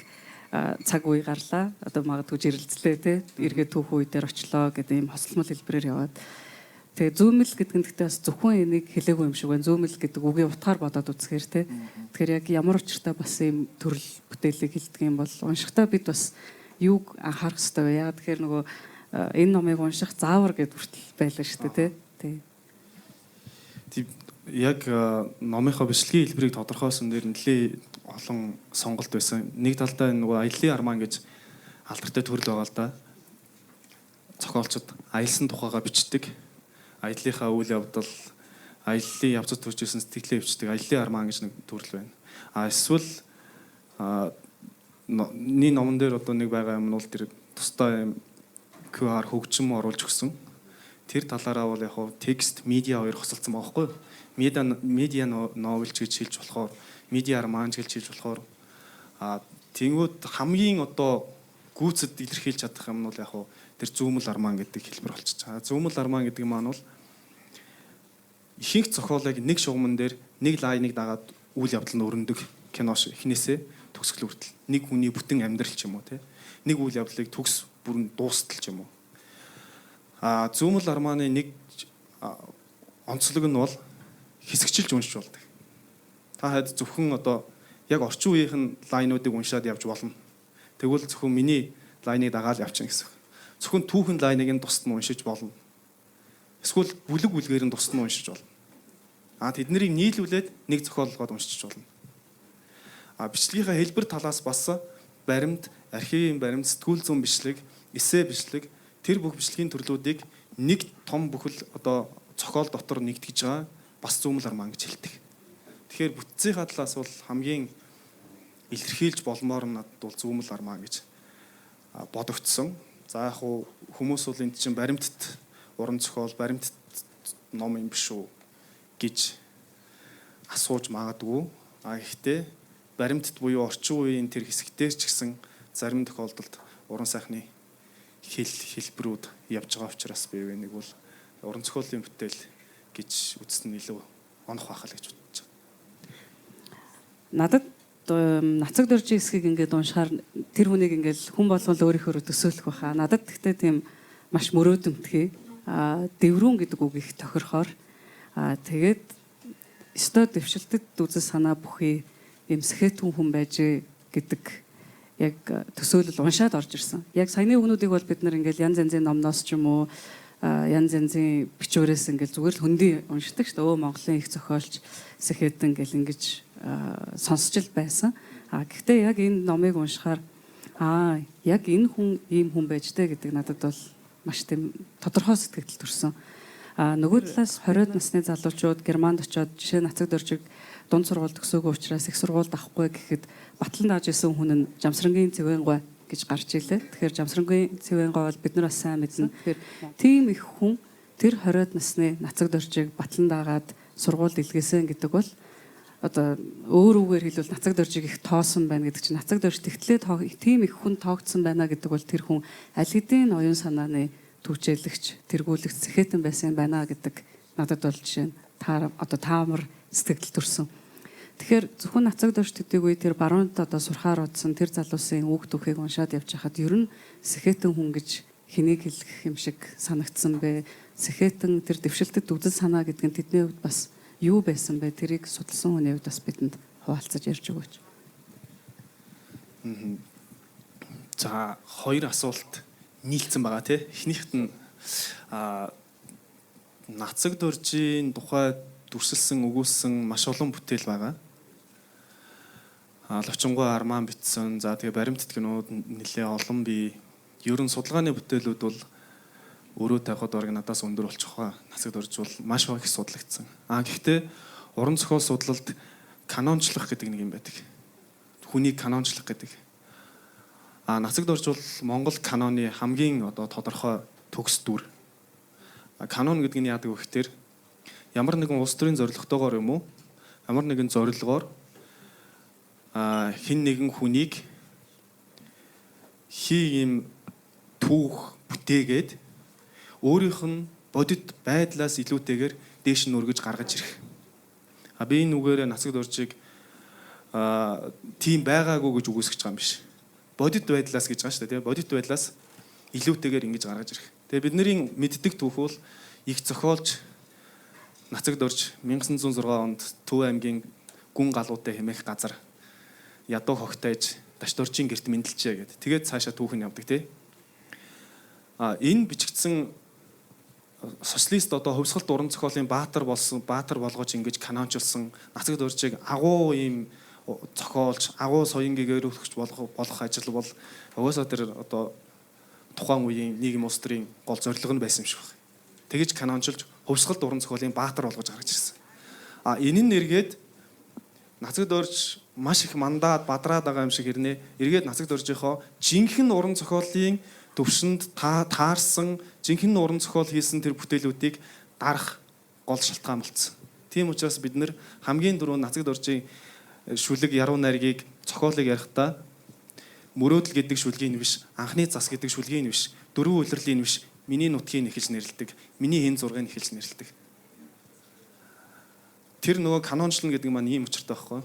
цаг үе гарлаа. Одоо магадгүй жирэлцлээ те. Эргээд түүх үе дээр очлоо гэдэг ийм хослмол хэлбэрээр яваад. Тэгээ зүүмэл гэдэг нь гэхдээ бас зөвхөн энийг хэлээгүй юм шиг байна. Зүүмэл гэдэг үгийн утгаар бодоод үзэхээр те. Тэгэхээр яг ямар учиртай бас ийм төрөл бүтээлийг хэлдэг юм бол уншихтаа бид бас юуг анхаарах хэрэгтэй вэ? Яг тэгэхээр нөгөө энэ номыг унших заавар гэдээ хүртэл байлаа шүү дээ тий. Тийм яг номынхоо бичлэгийн хэлбэрийг тодорхойлсон дээр нэлээд олон сонголт байсан. Нэг талдаа нөгөө аяллаа арман гэж алдартай төрөл байгаа л да. Зохиолчид аялсан тухайга бичдэг. Аяллахаа үйл явдал, аяллаа явцад төрж исэн сэтгэлээ бичдэг. Аяллаа арман гэж нэг төрөл байна. Эсвэл номон дээр одоо нэг байгаа юм нь бол тэр тусдаа юм QR хөгжим оруулж өгсөн. Тэр талаараа бол яг хуу текст, медиа хоёр хосолцсон байгаа байхгүй юу? Медиа новелч гэж хэлж болохоор, медиа романч гэж хэлж болохоор тэнгууд хамгийн одоо гүйцэд илэрхийлж чадах юм нь бол яг хуу тэр зүүмэл арман гэдэг хэлбэр болчихж байгаа. Зүүмэл арман гэдэг маань бол ихэнх зохиолыг нэг шугамн дээр нэг лайныг дагаад үйл явдал нь өрнөдөг кино шиг эхнээсээ төгсгөл хүртэл нэг хүний бүтэн амьдрал ч юм уу те. Нэг үйл явдлыг төгс бүрэн дуустал ч юм уу. Зүүмэл арманы нэг онцлог нь бол хэсэгчилж уншиж болдог. Та хэд зөвхөн одоо яг орчин үеийнхэн лайнуудыг уншаад явж болно. Тэгвэл зөвхөн миний лайныг дагаал явчихна гэсэн. Зөвхөн түүхэн лайныг нь тусад нь уншиж болно. Эсвэл бүлэг бүлгээр нь тусад нь уншиж болно. Тэднийг нийлүүлээд нэг зохиолгоод уншиж болно. Бичлэгийнхаа хэлбэр талаас бас баримт, архивын баримт, сэтгүүл зүйн бичлэг, эссе бичлэг тэр бүх бичлэгийн төрлүүдийг нэг том бүхэл зохиол дотор нэгтгэж байгаа бас зүүмэл арман гэж хэлдэг. Тэгэхээр бүтцийнхаа талаас бол хамгийн илэрхийлж болмоор нь надад бол зүүмэл арман гэж бодогдсон. За яг хүмүүс бол энд чинь баримтат уран зохиол, баримтат ном юм биш үү гэж асууж магадгүй. Гэхдээ баримтат буюу орчин үеийн тэр хэсэгтээ ч гэсэн зарим тохиолдолд уран сайхны хэлбэрүүд явж байгаа учраас би нэг бол уран зохиолын бүтээл гэж үзсэн илүү онох байх л гэж бодож байна. Надад нацаг дөржийн хэсгийг ингээд уншихаар тэр хүнийг ингээд хүн болгон өөрийнхөө төсөөлөх байхаа. Надад гэхдээ тийм маш мөрөөдөлтгий дэврүүн гэдэг үг их тохирохоор тэгээд өстой дэвшилтэд үзэл санаа бүхий юм сэхэтэн хүн байж гэдэг яг төсөөлөл уншаад орж ирсэн. Яг саяны өгнүүдийг бол бид нар ингээд янз янзын номноос ч юм уу янз янзын бичвэрээс ингээд зүгээр л хөндий уншдаг шүү дээ. Монголын их зохиолч сэхэтэн гэл ингэж сонсч л байсан. Гэхдээ яг энэ номыг уншихаар яг энэ хүн ийм хүн байж дээ гэдэг надад бол маш тийм тодорхой сэтгэл төрсөн. Нөгөө талаас 20-од насны залуучууд Германд очиод жишээ нацаг дөржиг дунд сургууль төгсөөгүй учраас их сургуульд авахгүй гэхэд батлан дааж исэн хүн нь Жамсрангийн Цэвэн гой гэж гарч илээ. Тэгэхээр Жамсрангийн Цэвэн гой бол бид нар бас сайн мэднэ. Тэгэхээр тийм их хүн тэр 20-од насны нацаг дөржиг батлан даагаад сургуульд илгээсэн гэдэг бол өөр үгээр хэлбэл нацаг дөржиг их тоосон байна гэдэг чинь нацаг дөрж тэгтлээ тийм их хүн тоогдсон байна гэдэг бол тэр хүн аль хэдийн оюун санааны түүчээлэгч тэргүүлэгч сэхэтэн байсан байна гэдэг надад бол жишээ нь таамар сэтгэл төрсөн. Тэгэхээр зөвхөн нацаг дөрж төдийг үе тэр баруунд сурахаар удсан тэр залуусын үг түүхийг уншаад явж хахад ер нь сэхэтэн хүн гэж хэнийг хэлэх юм шиг санагдсан бэ? Сэхэтэн тэр дэвшилтэд үзэл санаа гэдэг нь тэдний хувьд бас юу байсан бэ? Тэрийг судалсан хүний хувьд бас бидэнд хуваалцаж ярьж өгөөч. За хоёр асуулт нийлцсэн байгаа тий. Эхнийхт нь нацаг дөржийн тухай дүрсэлсэн, өгүүлсэн маш олон бүтээл байгаа. Ловчонгой арман бичсэн. За тэгээ баримтат гинүүд нэлээ олон бий. Ер нь судалгааны бүтээлүүд бол өөрөө тавихад орог надаас өндөр болчих واخа. Нацаг дөрж бол маш их судлагдсан. Гэхдээ уран зохиол судлалд канончлах гэдэг нэг юм байдаг. Хүнийг канончлах гэдэг. Нацаг дөрж бол Монгол каноны хамгийн тодорхой төгс дүр. Канон гэдэг нь яадаг вэ гэхээр ямар нэгэн улс төрийн зорилготойгоор юм уу? Ямар нэгэн зорилгоор хин нэгэн хүнийг ийм түүх бүтээгээд өөрийнх нь бодит байдлаас илүүтэйгээр дээш нь өргөж гаргаж ирэх. Би энэ үгээр нацаг дөржиг тийм байгаагүй гэж үгүйсгэж байгаа юм биш. Бодит байдлаас гэж байгаа шүү дээ. Бодит байдлаас илүүтэйгээр ингэж гаргаж ирэх. Тэгээ бидний мэддэг түүх бол их зохиолч нацаг дөрж 1906 онд Төв аймгийн гүн галуутай хэмээх газар ядуу хогтойж Даш дөржийн гэрт мэндэлжээ гэдэг. Тэгээд цаашаа түүх нь явдаг тий. Энэ бичигдсэн социалист хувьсгалт уран зохиолын баатар болгож ингэж канончлсан нацаг дөржиг агуу ийм зохиолч, агуу соён гэгэрүүлэгч болох ажил бол угаасаа тэр тухайн үеийн нийгэм улс төрийн гол зорилго нь байсан юм шиг байна. Тэгэж канончилж хувьсгалт уран зохиолын баатар болгож гаргаж ирсэн. Энэ нь эргээд нацаг дөрж маш их мандаад бадраад байгаа юм шиг ирнэ. Эргээд нацаг дөржийнхоо жинхэнэ уран зохиолын төвшөнд таарсан жинхэнэ уран зохиол хийсэн тэр бүтээлүүдийг дарах гол шалтгаан болсон. Тийм учраас бид нэр хамгийн дөрөв нацаг дөржийн шүлэг яруу найргийг зохиолыг ярихдаа мөрөөдөл гэдэг шүлгийн биш, анхны зас гэдэг шүлгийн биш, дөрвөн улирлын биш, миний нутгийг нэхэлж нэрлэдэг, миний хэн зургийг нэхэлж нэрлэдэг. Тэр нөгөө канончлал гэдэг маань ийм учиртай байхгүй.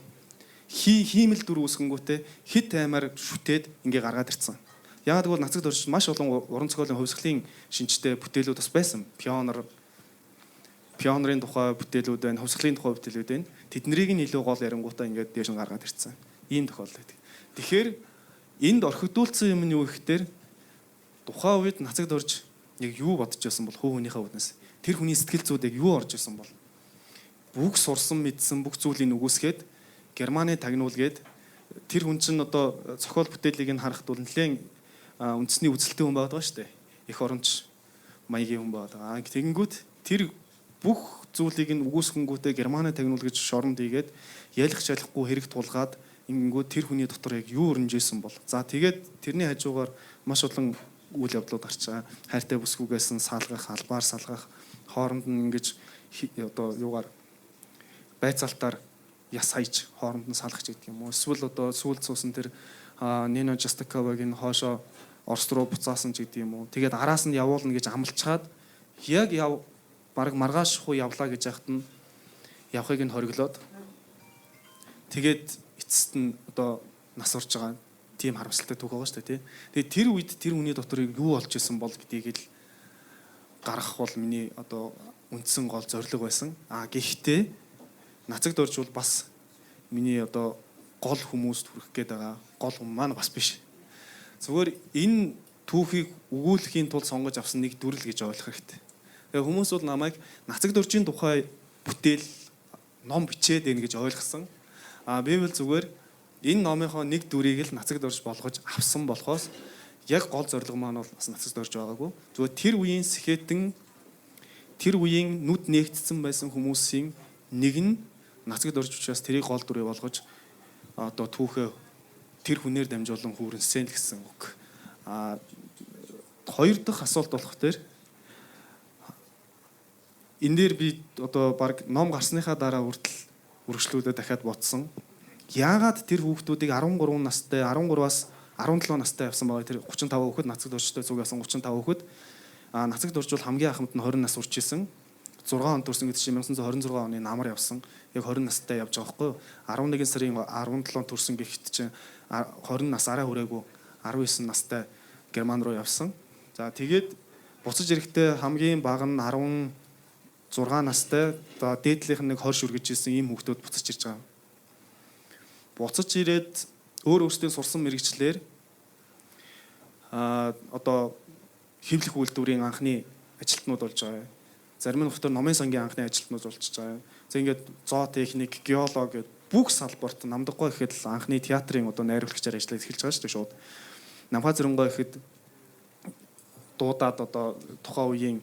Хиймэл дүр үүсгэнгүүтээ хит аймаар шүтээд ингээ гаргаад ирсэн. Яагаад гэвэл нацаг дөрж маш олон уран зохиолын хувьсгалын шинжтэй бүтээлүүд бас байсан. Пионерын тухай бүтээлүүд байна, хувьсгалын тухай бүтээлүүд байна. Тэднийг нь илүү гол ярингуудаа ингээд дээш нь гаргаад ирсэн. Ийм тохиолдол байдаг. Тэгэхээр энд орхигдуулсан юм нь юу гэхээр тухайн үед нацагд орж яг юу бодож байсан бол хүү хүнийхээ үднэс тэр хүний сэтгэл зүйд яг юу орж байсан бол бүх сурсан мэдсэн бүх зүйлийг үгүйсгээд Германы тагнуулгээд тэр хүн чинь одоо зохиол бүтээлийг нь харахад бол нэлээд үндэсний үзэлтэй хүн байдаг шүү дээ. Их оронч маягийн хүн байдаг. Тэгэнгүүт тэр бүх зүйлийг нь үгүйсгэнгүүтээ Германы тагнуул гэж шоронд ийгээд ялах шалахгүй хэрэг тулгаад ингэнгүүт тэр хүний дотор яг юу өрнжсэн бол. За тэгээд тэрний хажуугаар маш олон үйл явдлууд гарч байгаа. Хайртай бүсгүйгээс нь салгах, албаар салгах, хооронд нь ингэж одоо юугаар байцаалтаар яс хайж хооронд нь салгах гэдэг юм уу. Эсвэл одоо сүүлд суусан тэр Нино Жастаковагийн хоошоо Орос руу буцаасан ч гэдэг юм уу. Тэгээд араас нь явуулна гэж амлцгаад яг баг маргааш хуу явлаа гэж яхад нь явахыг нь хориглоод тэгээд эцэст нь одоо нас орж байгаа тийм харамсалтай түүх байгаа шүү дээ тий. Тэгээд тэр үед тэр хүний дотор юу болж исэн бол гэдгийг л гаргах бол миний одоо үндсэн гол зорилго байсан. Гэхдээ нацагд орж бол бас миний одоо гол хүмүүст хүрэх гээд байгаа гол хүн маань бас биш. Зүгээр энэ түүхийг өгүүлэхийн тулд сонгож авсан нэг дүрэл гэж ойлгох хэрэгтэй. Тэгээ хүмүүс бол намайг нацагд оржийн тухай бүтээл ном бичээд байна гэж ойлгосон. Би бол зүгээр энэ номынхоо нэг дүрийг л нацагд орж болгож авсан болохоос яг гол зорилго маань бол бас нацагд орж байгаагүй. Зүгээр тэр үеийн сэхэтэн тэр үеийн нүд нээгдсэн байсан хүмүүсийн нэг нь нацагд орж учраас тэрийг гол дүрээ болгож одоо түүхээ тэр хүнээр дамжуулан хүүрэнсэн л гэсэн үг. Хоёр дахь асуулт болох дээр энэ дээр би одоо баг ном гарсныхаа дараа хүртэл үргэлжлүүлээ дахиад бодсон. Яагаад тэр хүүхдүүдийг 13 настай 13-аас 17 настай явсан байгаа тэр 35 хүүхэд нацагд орчтой зүг явсан 35 хүүхэд нацагд оржвол хамгийн ахмад нь 20 нас урчижсэн. 6 он төрсөн гэдэг чинь 1926 оны намар явсан. Яг 20 настай явж байгаа байхгүй юу? 11 сарын 17 төрсөн гэхэд чинь 20 нас арай хүрээгүй 19 настай Герман руу явсан. За тэгээд буцаж ирэхдээ хамгийн бага нь 16 настай одоо дээдлийнх нь нэг 20 шүргэж ирсэн ийм хүүхдүүд буцаж ирж байгаа. Буцаж ирээд өөрсдөө сурсан мэрэгчлэр одоо хэвлэх үйлдвэрийн анхны ажилтнууд болж байгаа. Зарим нь хөтөр номын сангийн анхны ажилтнууд болчихж байгаа. За ингээд зоо техник, геологи гэд бүх салбарт намдаггүй гэхэд л анхны театрын одоо найруулагчаар ажиллаж эхэлж байгаа шүү дээ шууд. Намхаа Зэрэнгой гэхэд дуудаад одоо тухайн үеийн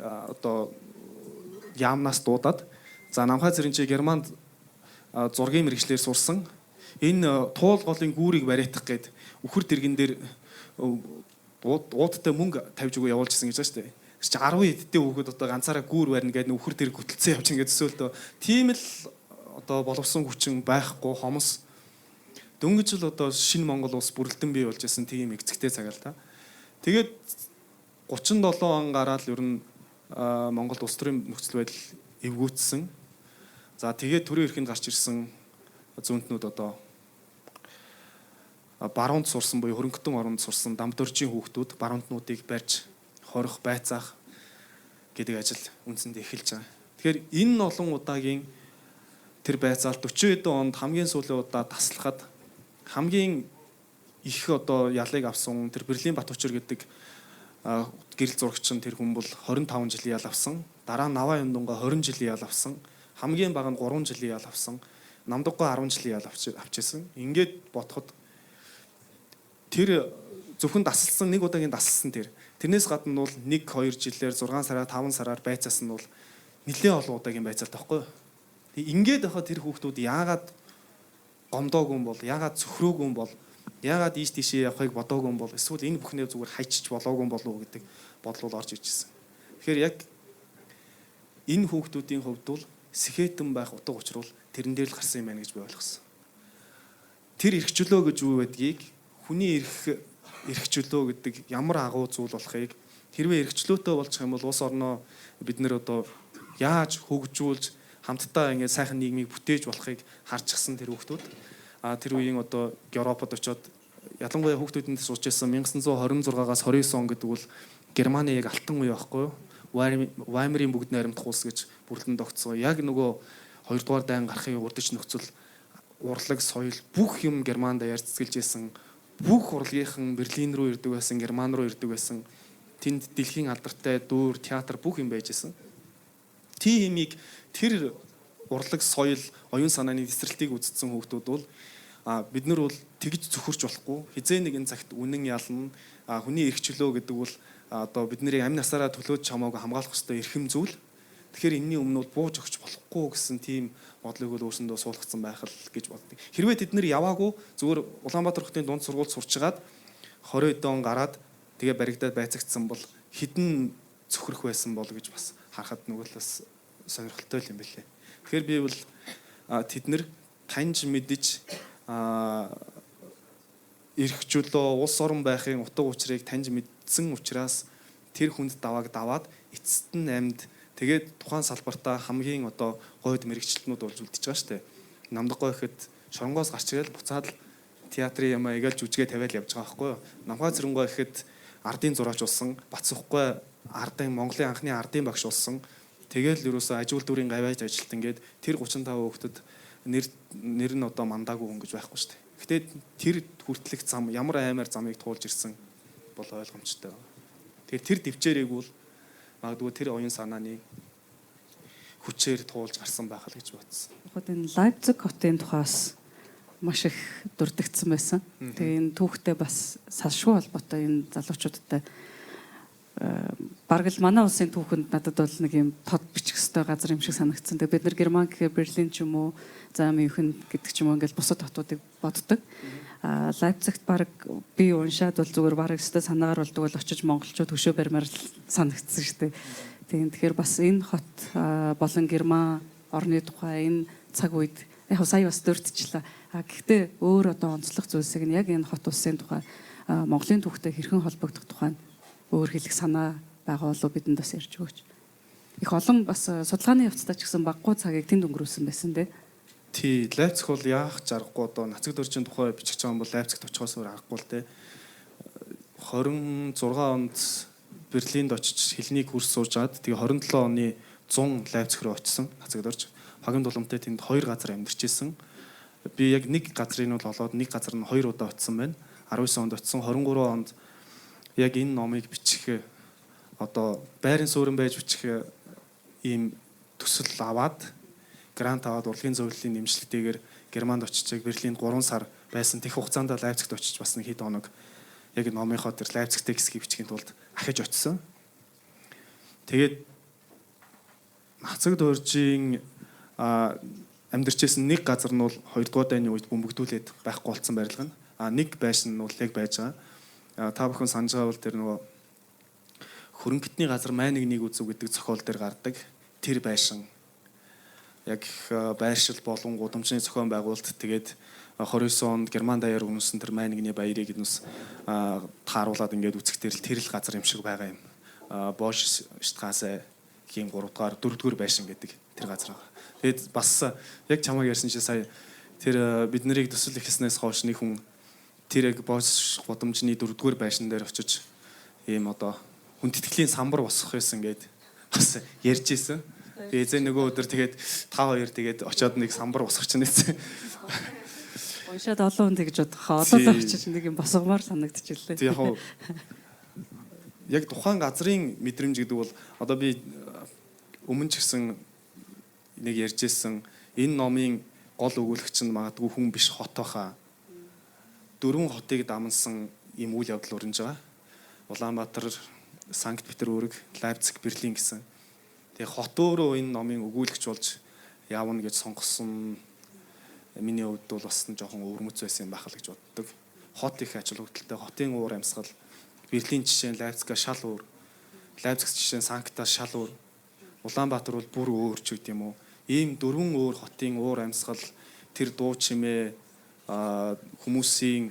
одоо яамнаас дуудаад за Намхаа Зэрэнчээ Германд зургийн мэрэгчлэр сурсан. Энэ туул голын гүүрийг бариадах гээд үхэр дэргэн дээр уудтай мөнгө тавьж өгөө явуулжсэн гэж байна шүү дээ. Чи 10 эдтэй хүүхэд одоо ганцаараа гүүр барина гэдэг үхэр дээр хөтөлцөн явж ингээд төсөөлтөө тийм л одоо боловсон хүчин байхгүй хомос дөнгөж л одоо шинэ Монгол улс бүрэлдэн бий болж исэн тийм эцэгтэй цаг л та. Тэгээд 37 он гараад ер нь Монгол улс төрийн нөхцөл байдал эвгүүцсэн. За тэгээд төрийн эрхэнд гарч ирсэн зүүнтнүүд одоо баруунд сурсан буюу хөрөнгөтөн оронд сурсан дамдөржийн хүүхдүүд баруунднуудыг барьж хорих байцаах гэдэг ажил үндсэндээ эхэлж байгаа. Тэгэхээр энэ олон удаагийн тэр байцаалт 40 хэдэн онд хамгийн сүүлийн удаа таслахад хамгийн их одоо ялыг авсан тэр Берлин Батбачир гэдэг гэрэл зурагч нь тэр хүн бол 25 жилийн ял авсан. Дараа нь Наваа Юндунга 20 жилийн ял авсан. Хамгийн бага нь 3 жилийн ял авсан. Намдаггүй 10 жилийн ял авчихсан. Ингээд бодоход тэр зөвхөн дасалсан нэг удаагийн дасалсан тэр. Тэрнээс гадна бол 1 2 жилээр 6 сараар 5 сараар байцаасан нь бол нэлээд олон удаагийн байцаалт байхгүй. Тэг ингээд байхад тэр хүүхдүүд яагаад гомдоогүй юм бол, яагаад цөхрөөгүй юм бол, яагаад ийш тийшээ явахыг бодоогүй юм бол, эсвэл энэ бүхнээ зүгээр хайчиж болоогүй юм болов уу гэдэг бодол бол орж ижсэн. Тэгэхээр яг энэ хүүхдүүдийн хувьд бол сэхэтэн байх утга учир бол тэрэн дээр л гарсан юм байна гэж би ойлгосон. Тэр эрхчлөө гэж юу байдгийг хүний эрхчлөө гэдэг ямар агуу зүйл болохыг хэрвээ эрхчлөөтэй болчих юм бол улс орноо бид нэр одоо яаж хөгжүүлж хамтдаа ингээд сайхан нийгмийг бүтээж болохыг харчихсан тэр хүүхдүүд тэр үеийн одоо Европод очиод ялангуяа хүүхдүүдэнд сууж байсан 1926-аас 29 он гэдэг бол Германы яг алтан үе байхгүй юу? Ваймерийн бүгд найрамдах улс гэж бүрдэн тогтцоо. Яг нөгөө 2 дугаар дайн гарахын урдч нөхцөл урлаг соёл бүх юм Германд ярьцгэлж исэн бүх урлагийнхан Берлин рүү ирдэг байсан, Герман руу ирдэг байсан. Тэнд дэлхийн алдартай дуур, театр бүх юм байж исэн. Тиймийг тэр урлаг соёл, оюун санааны эсрэлтийг үздсэн хүүхдүүд бол бид нар бол тэгж зөвхөрч болохгүй. Хизээ нэгэн цагт үнэн ялна. Хүний эрх чөлөө гэдэг бол одоо бидний амь насаараа төлөөд чамаагүй хамгаалах ёстой эрхэм зүйл. Тэгэхээр энэний өмнө бол бууж өгч болохгүй гэсэн тийм бодлыг бол өөрсөндөө суулгацсан байх л гэж боддог. Хэрвээ тэд нэр яваагүй зүгээр Улаанбаатар хотын дунд сургуульд сурчгаад 20 он гараад тэгээ баригдаад байцагдсан бол хідэн цөхрөх байсан бол гэж бас харахад нүгэлээс сонирхолтой юм билээ. Тэгэхээр би бол тэд нэр таньж мэдж эрх чөлөө улс орон байхын утга учирыг таньж мэдсэн учраас тэр хүнд даваад эцэст нь амьд тэгээд тухайн салбартаа хамгийн одоо гойд мэрэгчлэтнүүд болж үлдчихэж байгаа шүү дээ. Намдаггүй ихэд шоронгоос гарч ирэл буцаад л театрын ямаа игээл жүжигээ тавиал явж байгаа байхгүй юу. Намхаа цэрэнгой ихэд ардын зураач болсон, Бацсахгүй ардын Монголын анхны ардын багш болсон. Тэгэл ерөөсөө ажил дүүрийн гавьяаж ажилт ингээд тэр 35 хүүхдэд нэр нь одоо мандаагүй хүн гэж байхгүй шүү дээ. Гэтэ тэр хүртэлх зам ямар аймаар замыг туулж ирсэн бол ойлгомжтой байна. Тэгэхээр тэр дэвчээрийг бол магадгүй тэр оюун санааны хүчээр туулж гарсан байх л гэж бодсон. Яг энэ Лайпциг хотын тухаас маш их дурддагдсан байсан. Тэгээ энэ түүхтэй бас салшгүй холбоотой энэ залуучуудтай бараг л манай улсын түүхэнд надад бол нэг юм тод бичих хөстэй газар юм шиг санагдсан. Тэгээ бид нар Герман гэхээр Берлин ч юм уу, за Мюнхен гэдэг ч юм уу ингээл бусад хотуудыг боддог. Лайпцигт бараг би уншаад бол зүгээр бараг өстой санаагаар болдог бол очиж монголчууд хөшөө барьмаар санагдсан шүү дээ. Тэгэхээр бас энэ хот болон Герман орны тухай энэ цаг үед яг сая бас дурдчихлаа. Гэхдээ өөр одоо онцлог зүйлсийг нь яг энэ хот улсын тухай Монголын түүхтэй хэрхэн холбогдох тухай өөр хэлэх санаа байгаа болов бидэнд бас ярьж өгөөч. Их олон бас судалгааны явцдаа ч гэсэн баггүй цагийг тэнд өнгөрүүлсэн байсан дээ. Тий, Лайпциг бол яах заргагүй одоо нацаг дөржийн тухай бичих байгаа юм бол Лайпцигт очихоос өөр аргагүй л дээ. 26 онд Берлинд очиж хэлний курс суужгаад тэгээ 27 оны 100 Лайпциг руу очисон нацаг дөрж. Хагийн дуламтай тэнд 2 газар амьдарч исэн. Би яг нэг газрыг нь бол олоод нэг газар нь 2 удаа очисон байна. 19 онд очисон, 23 онд яг энэ номыг бичих одоо байрын суурин байж бичих ийм төсөл аваад грант аваад урлагийн зөвлөлийн нэмжлэгтэйгээр Германд очиж Берлинд 3 сар байсан. Тех хугацаанд Лайпцигт очиж бас нэг хэд хоног яг номынхоо тэр Лайпциг текстийг бичихийн тулд ахиж очисон. Тэгээд нацаг дөржийн амьдарчсэн нэг газар нь бол 2 дугаар дайны үед бөмбөгдүүлээд байхгүй болсон барилга нь. Нэг байшин нь бол яг байж байгаа. Та бүхэн санаж байгаа бол тэр нөгөө хөрөнгөтний газар майныг үзв гэдэг зохиол дээр гардаг. Тэр байшин яг байршил болон гудамжны зохион байгуулалт тэгээд 29 онд Герман даяар үнэлсэн тэр майнигны баярыг энэс тааруулаад ингээд үзэхдээ тэр л газар юм шиг байгаа юм. Бош Штрасе хийн 3 дугаар 4 дугаар байшин гэдэг тэр газар байгаа. Тэгээд бас яг чамайг ярьсан чи сая тэр бид нарыг төсөл ихснээс хойш нэг хүн тэр яг бош гудамжны 4 дугаар байшин дээр очиж ийм одоо хүндэтгэлийн самбар босгох байсан гэд бас ярьж исэн. Тэгээ зэ нөгөө өдөр тэгээд та хоёр тэгээд очиод нэг самбар босгох чинь нэсэн. Уншаад олон хүн тэгж бодохоо одоо л очиж нэг юм босгомоор санагдчихлээ. Тэг яг тухайн газрын мэдрэмж гэдэг бол одоо би өмнө ч гэсэн нэг ярьжсэн энэ номын гол өгүүлэгч нь магадгүй хүн биш хот байхаа. 4 хотыг дамнсан ийм үйл явдал өрнөж байгаа. Улаанбаатар, Санкт Петербург, Лайпциг, Берлин гэсэн. Тэгээ хот өөрөө энэ номын өгүүлэгч болж явна гэж сонгосон. Миний хувьд бол бас жоохон өвөрмөц байсан юм байх л гэж боддог. Хот их ач холбогдолтой, хотын уур амьсгал, Берлин жишээ нь Лайпцигаас шал өөр, Лайпциг жишээ нь Санктаас шал өөр, Улаанбаатар бол бүр өөр ч гэдэм юм уу. Ийм 4 өөр хотын уур амьсгал, тэр дуу чимээ, хүмүүсийн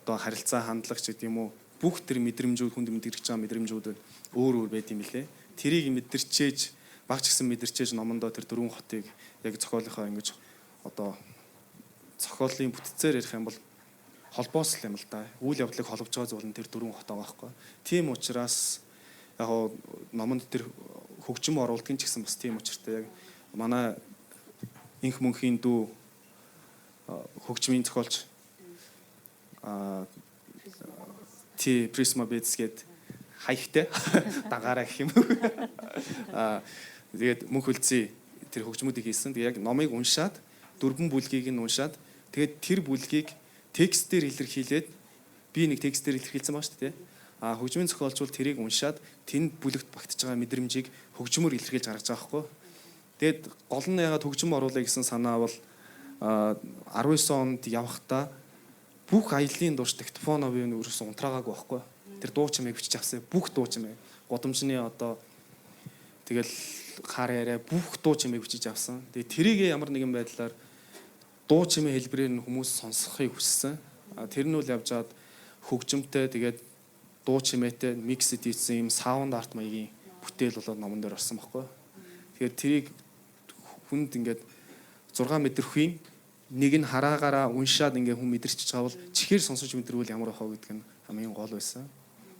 одоо харилцаа хандлага ч гэдэм үү. Бүх тэр мэдрэмжүүд хүнд мэдрэгч байгаа мэдрэмжүүд өөр өөр байд юм лээ. Тэрийг мэдэрчээж, багч гисэн мэдэрчээж номондоо тэр 4 хотыг яг зохиолынхоо ингэж одоо зохиолын бүтцээр ярих юм бол холбоос л юм л да. Үйл явдлыг холбож байгаа зүйл нь тэр 4 хот байгаа байхгүй. Тийм учраас яг номонд тэр хөгжим оруулалтын ч гэсэн бас тийм учиртай яг манай инх мөнхийн дүү хөгжмийн зохиолч Prisma Beds гээд хаягтай дагаараа гэх юм. Тэгээд мөнх үлзий тэр хөгжмүүдийг хийсэн. Тэгээд яг номыг уншаад 4 бүлгийг нь уншаад тэгээд тэр бүлгийг текстээр илэрхийлээд би нэг текстээр илэрхийлсэн байна шүү дээ. Хөгжмийн зохиолч бол тэрийг уншаад тэнд бүлэгт багтж байгаа мэдрэмжийг хөгжмөөр илэрхийлж гаргаж байгаа байхгүй. Тэгээд гол нь ягаад хөгжим оруулаа гэсэн санаа бол 19 онд явахдаа бүх аялын дууш диктофоновын өрөөс унтраагаагүй байхгүй. Тэр дуу чимээг бичиж авсан. Бүх дуу чимээ. Годомжны одоо тэгэл хаар яриа бүх дуу чимээг бичиж авсан. Тэгээ тэрийг ямар нэгэн байдлаар дуу чимээ хэлбэрээр нь хүмүүс сонсохыг хүссэн. Тэр нь үл явжгаад хөгжимтэй тэгээд дуу чимээтэй микс хийсэн юм саунд арт маягийн бүтээл болоод номон дээр орсон байхгүй. Тэгэхээр тэрийг хүнд ингээд 6 мэдрэхүйн нэг нь хараагаараа уншаад ингээ хүн мэдэрч чаавал чихээр сонсож мэдрвэл ямар байх вэ гэдэг нь хамгийн гол байсан.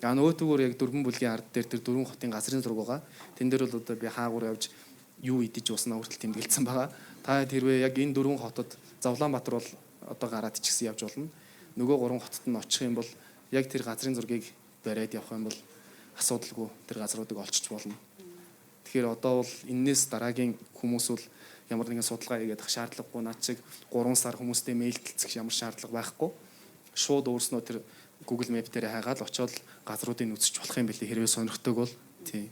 Нөгөөтгөөр яг 4 бүлгийн ард дээр тэр 4 хотын газрын зураг байгаа. Тэн дээр бол одоо би хаагуур явж юу идэж уснаа хүртэл тэмдэглэсэн байгаа. Та тэрвээ яг энэ 4 хотод Завлаанбаатар бол одоо гараад ч гэсэн явж болно. Нөгөө 3 хотод нь очих юм бол яг тэр газрын зургийг бариад явах юм бол асуудалгүй тэр газруудыг олчиж болно. Тэгэхээр одоо бол энэс дараагийн хүмүүс бол ямар нэгэн судалгаа хийгээд шаардлагагүй наад чиг 3 сар хүмүүстэй мэйлдэлцэх ямар шаардлага байхгүй. Шууд өөрснөө тэр Google Map дээр хайгаад очиод газруудыг үзэж болох юм билий хэрвээ сонирхдаг бол тий.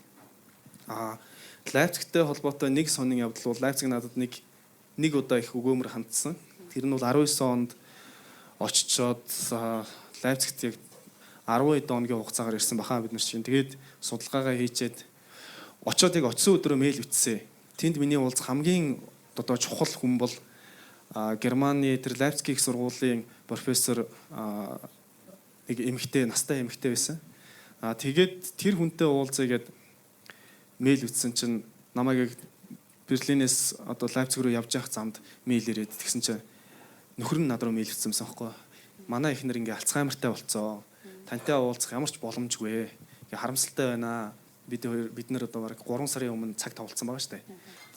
Лайпцигтэй холбоотой нэг сонин явдал бол Лайпциг надад нэг удаа их өгөөмөр хандсан. Тэр нь бол 19 онд очичоод Лайпцигт яг 10 оногийн хугацаагаар ирсэн баха бид нар чинь. Тэгээд судалгаагаа хийчээд очиод яг очисон өдрөө мэйл бичсэн. Тэнд миний уулзах хамгийн одоо чухал хүн бол Германы тэр Лайпциг их сургуулийн профессор нэг эмэгтэй настай эмэгтэй байсан. Тэгээд тэр хүнтэй уулзъя гэд мэйл бичсэн чинь намайг Берлинээс одоо Лайпциг руу явж явах замд мэйл ирээд тэгсэн чинь нөхөр нь над руу мэйл бичсэн байхгүй. Манай эхнэр ингээ Альцгеймертай болцоо. Тантай уулзах ямар ч боломжгүй. Ингээ харамсалтай байна. Бид нэр одоо бараг 3 сарын өмнө цаг тавуулсан байгаа шүү дээ.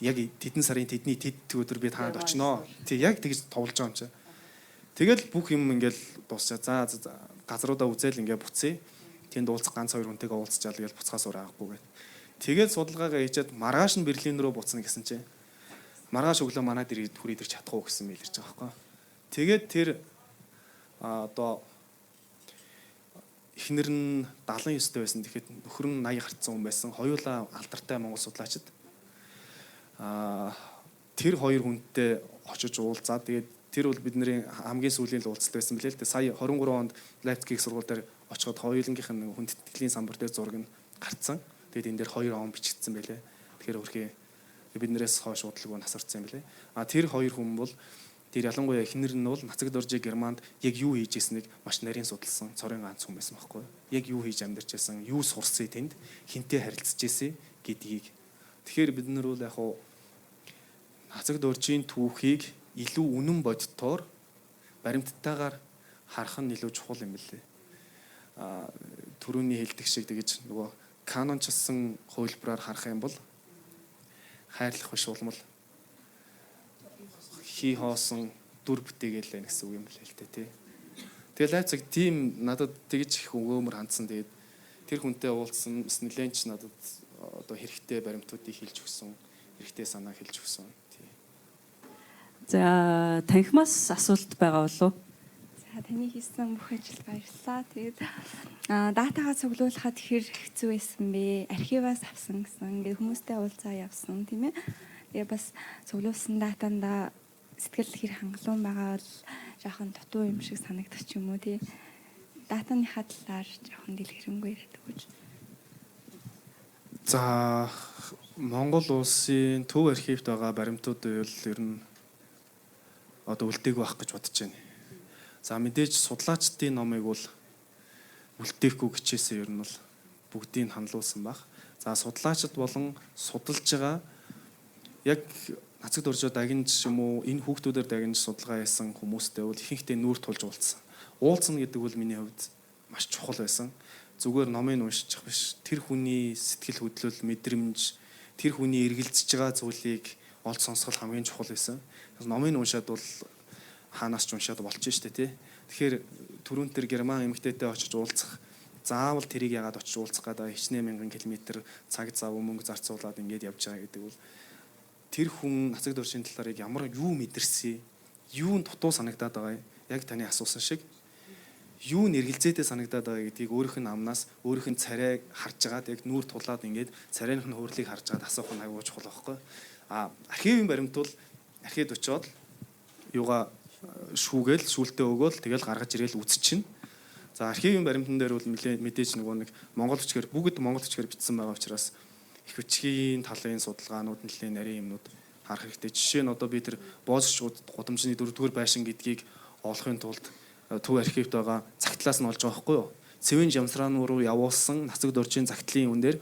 Яг тэдэн сарын тэдний тэд өдөр би таанд очиноо. Тэг яг тэгж товолж байгаа юм чи. Тэгэл бүх юм ингээл дуусчаа. За газруудаа үзэл ингээ буцъя. Тэнд уулзах ганц 2 хүнтэйгээ уулзчаал гэж буцхаас урааггүй гэд. Тэгээд судалгаагаа хийчихэд маргааш нь Берлин рүү буцна гэсэн чинь маргааш өглөө манад ирээд хүрээд ирч чадахгүй гэсэн мэйл ирж байгаа байхгүй. Тэгээд тэр одоо эхнэр нь 79 байсан. Тэгэхэд нөхөр нь 80 гарцсан хүн байсан. Хоёулаа алдартай монгол судлаачид. Тэр 2 хүнтэй очиж уулзаад тэгээд тэр бол бидний хамгийн сүүлийн уулзалт байсан билээ л дээ. Сая 23 онд Лайпциг сургууль дээр очиход хоёулынгийнх нь хүндэтгэлийн самбар дээр зураг нь гарцсан. Тэгээд энэ дээр 2 он бичигдсэн байлээ. Тэгэхээр өөрхий биднээс хойш удалгүй насарцсан юм билээ. Тэр 2 хүн бол тэр ялангуяа эхнэр нь бол Нацаг Доржи Германд яг юу хийж ирснийг маш нарийн судалсан цорын ганц хүн байсан байхгүй. Яг юу хийж амьдарч байсан, юу сурсан тэнд, хинтээ харилцаж ирсэн гэдгийг. Тэгэхээр бид нар бол яг хуу Нацаг Доржийн түүхийг илүү үнэн бодтоор баримттайгаар харах нь илүү чухал юм билээ. Төрөний хэлдэг шиг тэгэж нөгөө канончилсан хувилбараар харах юм бол хайрлах биш улмал хий хоосон дүр бүтээгээл байх гэсэн үг юм лээ л дээ тий. Тэгээ Лайпциг тийм надад тэгж их өгөөмөр хандсан. Тэгээд тэр хүнтэй уулзсан нэлээдч надад одоо хэрэгтэй баримтуудыг хэлж өгсөн, хэрэгтэй санаа хэлж өгсөн тий. За танхимаас асуулт байгаа болов уу? За таны хийсэн бүх ажил баярлалаа. Тэгээд датагаа цуглуулахад хэр хэцүү байсан бэ? Архиваас авсан гэсэн. Ингээд хүмүүстэй уулзаа явсан тийм ээ. Тэгээ бас цуглуулсан датанда сэтгэл хэр хангалуун байгаа бол жоохон дутуу юм шиг санагдах ч юм уу тий. Датаныхаа талаар жоохон дэлгэрэнгүй яриад өгөөч. За Монгол улсын төв архивт байгаа баримтуудын бол ер нь одоо үлдээгүй байх гэж бодож байна. За мэдээж судлаачдын номыг бол үлдээхгүй гэчээсээ ер нь бол бүгдийг ханлуулсан баг. За судлаачид болон судалж байгаа яг Нацаг Доржид дагнж юм уу энэ хүүхдүүдээр дагнж судалгаа хийсэн хүмүүстэй бол ихэнхдээ нүүр тулж уулзсан. Уулзна гэдэг бол миний хувьд маш чухал байсан. Зүгээр номыг уншиж биш. Тэр хүний сэтгэл хөдлөл, мэдрэмж, тэр хүний эргэлзэж байгаа зүйлийг олж сонсгол хамгийн чухал байсан. Номыг уншаад бол хаанаас ч уншаад болчих штэ тий. Тэгэхээр түрүүн тэр Герман эмэгтэйтэй очиж уулзах заавал тэрийг яагаад очиж уулзах гэдэг хичнээн мянган километр цаг зав мөнгө зарцуулаад ингээд явж байгаа гэдэг бол тэр хүн нацаг дуршийн талаар ямар юу мэдэрсэн, юу дутуу санагдаад байгаа юм. Яг таны асуусан шиг юу нэргэлзээтэй санагдаад байгаа гэдгийг өөрийнх нь амнаас өөрийнх нь царайг харж агаад яг нүүр тулаад ингээд царайных нь хөөрлийг харж агаад асуух нь аюул чухал байхгүй. Архивын баримт бол архивд очиод юугаа шүүгээл сүултээ өгөөл тэгэл гаргаж ирээл үзчихнэ. За архивын баримтан дээр бол мэдээж нөгөө нэг монгол бичгээр бүгд монгол бичгээр бичсэн байгаа учраас их бичгийн талын судалгаанууд нэлийн нарийн юмнууд харах хэрэгтэй. Жишээ нь одоо би тэр боозч гудамжны 4-р байшин гэдгийг олохын тулд төв архивд байгаа цагтлаас нь олж байгаа байхгүй юу? Цэвэн жамсраан руу явуулсан нацаг дуржийн цагтлын үн дээр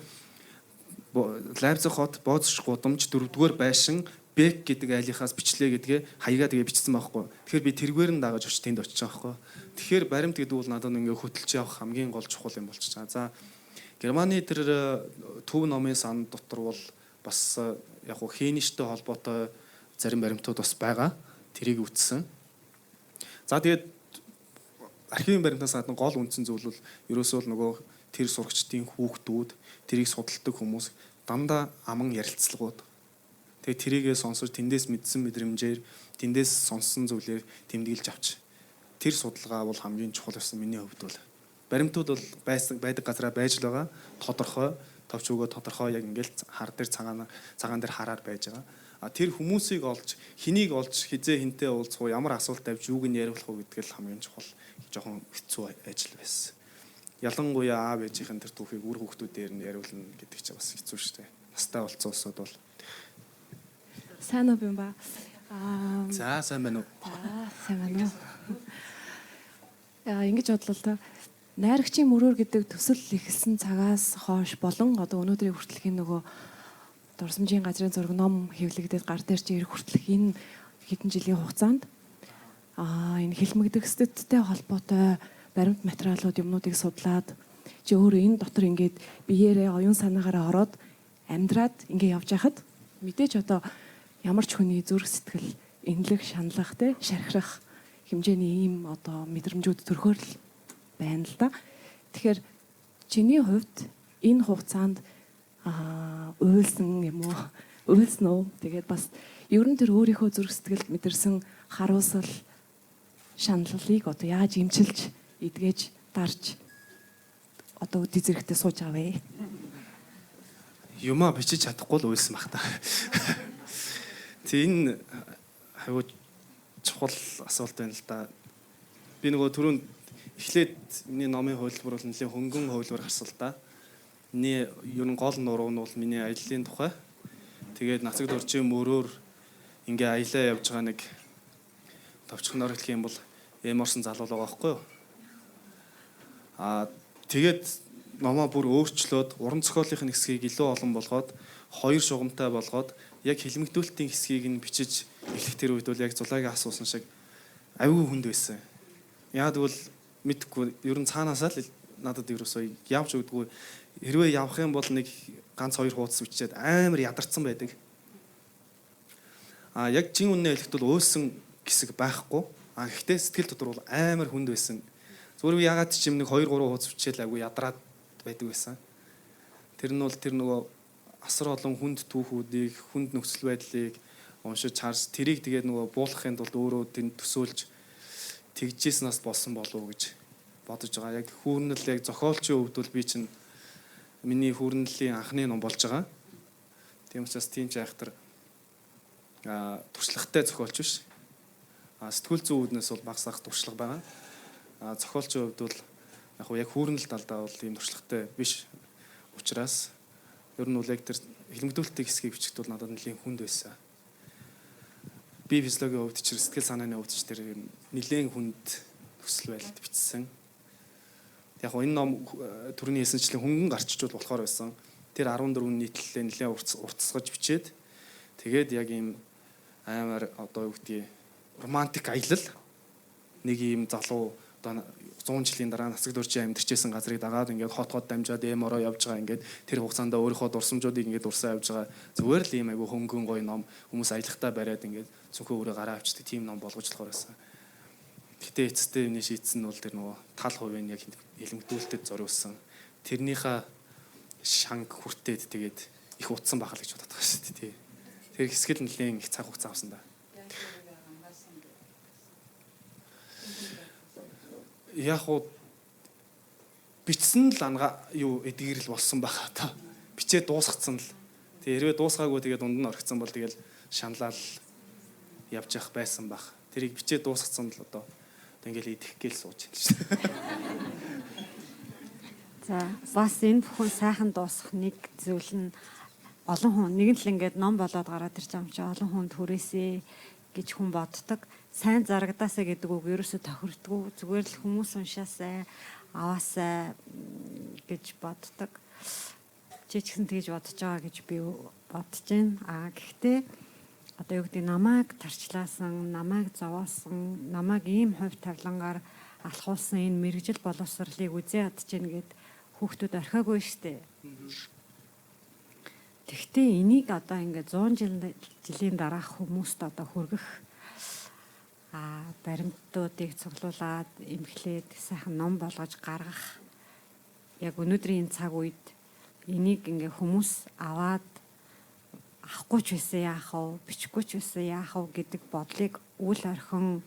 Лайпциг хот боозч гудамж 4-р байшин Бек гэдэг айлынхаас бичлээ гэдгээ хаягаа тэгээ бичсэн байхгүй. Тэгэхээр би тэргээр нь дагаж очиж тэнд очиж байгаа байхгүй. Тэгэхээр баримт гэдэг бол надад ингээ хөтөлж явах хамгийн гол чухал юм болчихж байгаа. За Германы тэр төв номын сан дотор бол бас яг хуу хийништэй холбоотой зарим баримтууд бас байгаа. Тэрийг үтсэн. За тэгээд архивын баримтаас гадна гол үндсэн зүйл бол ерөөсөө л нөгөө тэр сурагчдын хүүхдүүд, тэрийг судалдаг хүмүүс дандаа аман ярилцлагууд. Тэгээ тэрийгээ сонсож тэндээс мэдсэн мэдрэмжээр тэндээс сонссон зүйлээр тэмдэглэж авч. Тэр судалгаа бол хамгийн чухал байсан миний хувьд бол. Баримтууд бол байдаг газараа байж л байгаа. Тодорхой, товч өгөө тодорхой яг ингээл хар дээр цагаан дээр хараар байж байгаа. Тэр хүмүүсийг олж, хэнийг олж, хизээ хинтээ уулзах уу, ямар асуулт тавьж юуг нь яриулах уу гэдэг л хамгийн чухал. Жохон хэцүү ажил байсан. Ялангуяа аав ээжийнхэн тэр түүхийг үр хүүхдүүдээр нь яриулна гэдэг чинь бас хэцүү шүү дээ. Настай болцсон улсууд бол сайн уу юм ба. За сайн байна уу? Сайн байна уу? Ингэж бодлоо та найрагчийн мөрөөр гэдэг төсөл ихэлсэн цагаас хойш болон одоо өнөөдрийн хүртэлхийн нөгөө дурсамжийн газрын зураг ном хэвлэгдээд гар дээр чи ирэх хүртэлх энэ хэдэн жилийн хугацаанд энэ хэлмэгдэх статистиктэй холбоотой баримт материалууд юмнуудыг судлаад чи өөрөө энэ дотор ингээд биеэрээ оюун санаагаараа ороод амьдраад ингээд явж байхад мэдээж одоо ямар ч хүний зүрх сэтгэл энлэг шаналлах те шархирах хэмжээний ийм одоо мэдрэмжүүд төрөхөр л байна л да. Тэгэхээр чиний хувьд энэ хугацаанд уйлсан юм уу? Уйлсан уу? Тэгээд бас ер нь тэр өөрийнхөө зүрх сэтгэлд мэдэрсэн харуулсал шаналлыг одоо яаж имчилж эдгэж дарж одоо үди зэрэгтэй сууж авъя. Юмаа бичиж чадахгүй л уйлсан баг та. Энэ хавуу чухал асуулт байна л да. Би нөгөө түрүүн эхлээд миний номын хувилбар бол нэлээд хөнгөн хувилбар гарсан л да. Миний ер нь гол нуруу нь бол миний аяллаа тухай. Тэгээд нацаг дуржийн мөрөөр ингээ аялаа явж байгаа нэг товчхоноор хэлэх юм бол эморсон залуу байгаа байхгүй юу? Тэгээд номоо бүр өөрчлөөд уран зохиолын хэсгийг илүү олон болгоод хоёр шугамтай болгоод яг хэлмэгдүүлэлтийн хэсгийг нь бичиж эхлэх тэр үед бол яг зулаагийн асуусан шиг аюу хүнд байсан. Яг тэгвэл мэдхгүй ер нь цаанаасаа л надад ерөөсөө явж өгдөггүй. Хэрвээ явах юм бол нэг ганц хоёр хуудас бичээд амар ядарсан байдаг. Яг чин үннээ хэлэхэд бол уйлсан хэсэг байхгүй. Гэхдээ сэтгэл дотор бол амар хүнд байсан. Зүгээр би ягаад ч юм нэг 2 3 хуудас бичээл аюу ядраад байдаг байсан. Тэр нь бол тэр нөгөө асар олон хүнд түүхүүдийг, хүнд нөхцөл байдлыг уншиж харж тэрийг тэгээд нөгөө буулгахын тулд өөрөө тэнд төсөөлж тэгжээснаас болсон болов уу гэж бодож байгаа. Яг хүүрнэл яг зохиолчийн хувьд бол би чинь миний хүүрнэлийн анхны ном болж байгаа. Тийм учраас тийм ч айхтар туршлагатай зохиолч биш. Сэтгүүл зүйн үүднээс бол багсаах туршлага байгаа. Зохиолчийн хувьд бол яг хүүрнэл талдаа бол ийм туршлагатай биш учраас ер нь бол яг тэр хэлмэгдүүлэлтийн хэсгийг бичихд бол надад нэлийн хүнд байсан. Би физиологийн хувьд ч сэтгэл санааны хувьд ч тэр нэлийн хүнд төсөл байлд бичсэн. Яг энэ ном төрний хэлсэнчлэн хөнгөн гарччул болохоор байсан. Тэр 14 нийтлэлээ нэлийн уртсгаж бичээд тэгээд яг ийм амар одоо юу гэдгийг романтик аялал нэг ийм залуу одоо 100 жилийн дараа нацаг дуржийн амьдарчсэн газрыг дагаад ингээд хот дамжаад эмороо явж байгаа ингээд тэр хугацаанд өөрийнхөө дурсамжуудыг ингээд урсаа явж байгаа зүгээр л ийм айгу хөнгөн гоё ном хүмүүс аялахтаа бариад ингээд зөвхөн өөрөө гараа авчдаг тийм ном болгож болохоор байсан. Гэтэ эцэстээ юуны шийдсэн нь бол тэр нөгөө тал хувийн яг хилэмгдүүлэлтэд зориулсан. Тэрнийхээ шанг хүртээд тэгээд их утсан бахал гэж бодоод байгаа шүү дээ. Тий. Тэр хэсгэл нэлээд их цаг хугацаа авсан да. Яг уу бичсэн л юу эдгэрэл болсон байгаа та. Бичээ дуусгацсан л. Тэгээ хэрвээ дуусгаагүй тэгээд дунд нь орхицсан бол тэгэл шаналал явж явах байсан баг. Тэрийг бичээ дуусгацсан л одоо ингээл идэх гээл сууж байна шүү дээ. За бас энэ бүхэн сайхан дуусах нэг зүйл нь олон хүн нэг л ингээд ном болоод гараад ирж байгаа юм чи олон хүнд хүрээсэй гэж хүн боддог. Сайн зарагдаасаа гэдэг үг ерөөсө тохирдгүй. Зүгээр л хүмүүс уншаасай, аваасай гэж боддог. Чи ч гэсэн тэгж бодож байгаа гэж би бодож байна. Гэхдээ одоо юу гэдэг намайг тарчлаасан, намайг зовоосон, намайг ийм хувь тавилангаар алхуулсан энэ мэрэгжил боловсролыг үзээ ядж гин гэд хүүхдүүд орхиагүй штэ. Тэгвэл энийг одоо ингээд 100 жилийн дараах хүмүүст одоо хүргэх баримтуудыг цуглуулад эмхлээд сайхан ном болгож гаргах яг өнөөдрийн цаг үед энийг ингээ хүмүүс аваад авахгүй ч байсан яах вэ, бичихгүй ч байсан яах вэ гэдэг бодлыг үл орхин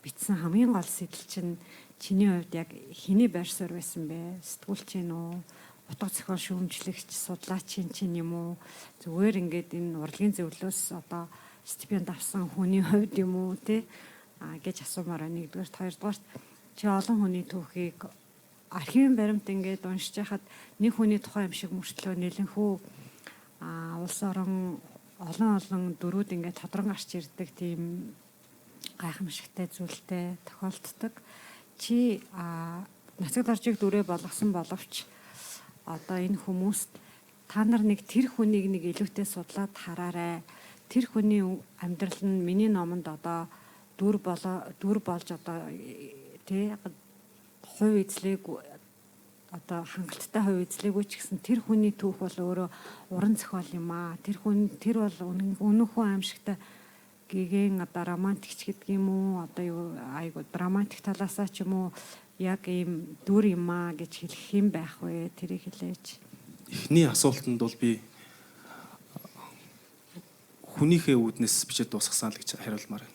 бичсэн хамгийн гол сэтэл чинь чиний хувьд яг хэний байр суурь байсан бэ? Сэтгүүлч юм уу? Утга зохиол шүүмжлэгч, судлаачийн чинь юм уу? Зүгээр ингээд энэ урлагийн зөвлөлөөс одоо стипенд авсан хүний хувьд юм уу те? Гэж асуумаар нэгдүгээр, хоёрдугаар чи олон хүний түүхийг архивын баримт ингээд уншиж байхад нэг хүний тухай юм шиг мөртлөө нэлэнхүү улс орон олон дөрүүд ингээд тодрон гарч ирдэг тийм гайхамшигтай зүйлтэй тохиолддог. Чи нацаг даржиг дүрээ болгосон боловч одоо энэ хүмүүст та нар нэг тэр хүнийг нэг илүүтэй судлаад хараарай. Тэр хүний амьдрал нь миний номонд одоо дүр болж одоо тий хувь эзлэг одоо хангалттай хувь эзлэггүй ч гэсэн тэр хүний түүх бол өөрөө уран зохиол юм аа. Тэр бол өнөөхөө аимшигтай гэгэн одоо романтикч гэдэг юм уу? Одоо юу айгу драматик талаасаа ч юм уу яг ийм дүр юм аа гэж хэлэх юм байх вэ? Тэрийг хэлээч. Эхний асуултанд бол би хүнийхээ үүднээс бичиж дуусгасан л гэж хариулмаар байна.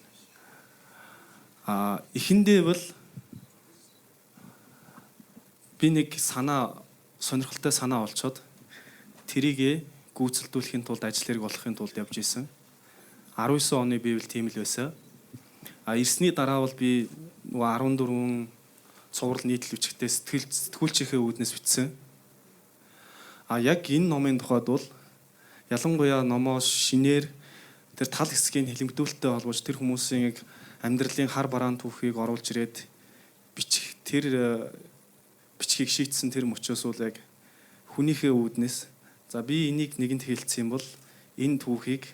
Эхэндээ бол би нэг сонирхолтой санаа олцоод тэрийг гүйцэлдүүлэхийн тулд ажил хэрэг болохын тулд явж исэн. 19 оны би бол тийм л байсан. Ирсний дараа бол би 14 цуврал нийтлэл бичгтээ сэтгүүлчийнхээ үүднээс бичсэн. Яг энэ номын тухайд бол ялангуяа номоо шинээр тэр тал хэсгийн хилэмгдүүлэлттэй холбож тэр хүмүүсийн амьдралын хар бараан түүхийг оруулж ирээд бичгийг шийтсэн тэр мөчөөс бол яг хүнийхээ үүднээс за би энийг нэгэнд хэлсэн бол энэ түүхийг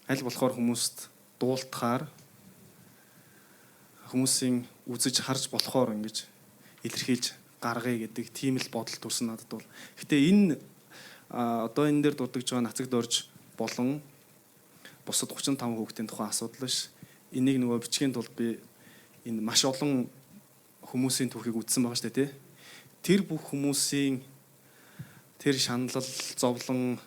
аль болохоор хүмүүст дуултахаар хүмүүсийн үзэж харж болохоор ингэж илэрхийлж гаргая гэдэг тийм л бодол төрсөн надад бол. Гэтэ энэ одоо энэ дээр дурдж байгаа нацаг дорж болон бусад 35 хүүхдийн тухайн асуудал биш. Энийг нөгөө бичгийн тулд би энэ маш олон хүмүүсийн түүхийг үзсэн байгаа шүү дээ, тий. Тэр бүх хүмүүсийн тэр шаналл, зовлон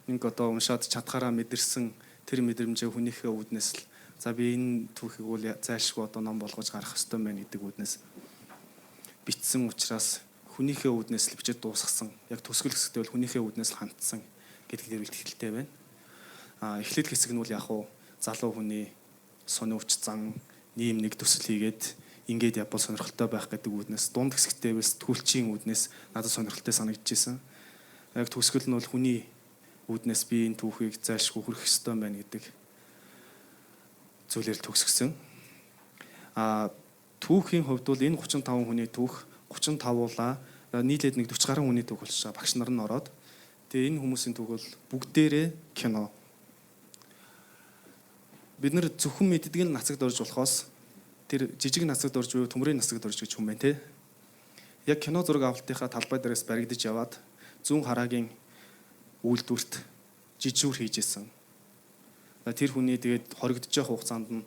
нэг одоо уншаад чадхаараа мэдэрсэн тэр мэдрэмжээ хүнийхээ үүднээс л за би энэ түүхийг бол зайлшгүй одоо ном болгож гаргах ёстой байна гэдэг үүднээс бичсэн учраас хүнийхээ үүднээс л бичиж дуусгасан. Яг төсгөл хэсэгтээ бол хүнийхээ үүднээс л хандсан гэдгээр илтгэлтэй байна. Эхлэл хэсэг нь бол яг уу залуу хүний сониуч зан нэм нэг төсөл хийгээд ингээд явбал сонирхолтой байх гэдэг үүднээс дунд хэсэгтээ бас сэтгүүлчийн үүднээс надад сонирхолтой санагдчихсэн. Яг төсгөл нь бол хүний үүднээс би энэ түүхийг зайлшгүй хүргэх ёстой байна гэдэг зүйлээр төгсгсөн. Түүхийн хувьд бол энэ 35 хүний түүх 35-уулаа нийлээд нэг 40 гаруй хүний түүх болж байгаа. Багш нар нь ороод тэгээ энэ хүмүүсийн түүх бол бүгдээрээ кино. Бид нар зөвхөн мэддэг нь нацагд орж болохоос тэр жижиг нацагд орж буюу төмрийн нацагд орж гэж хүн байна те. Яг кино зураг авалтынхаа талбай дээрээс баригдаж яваад зүүн хараагийн үйлдвэрт жижигүр хийжсэн. Тэр хүний тэгээд хоригдож явах хугацаанд нь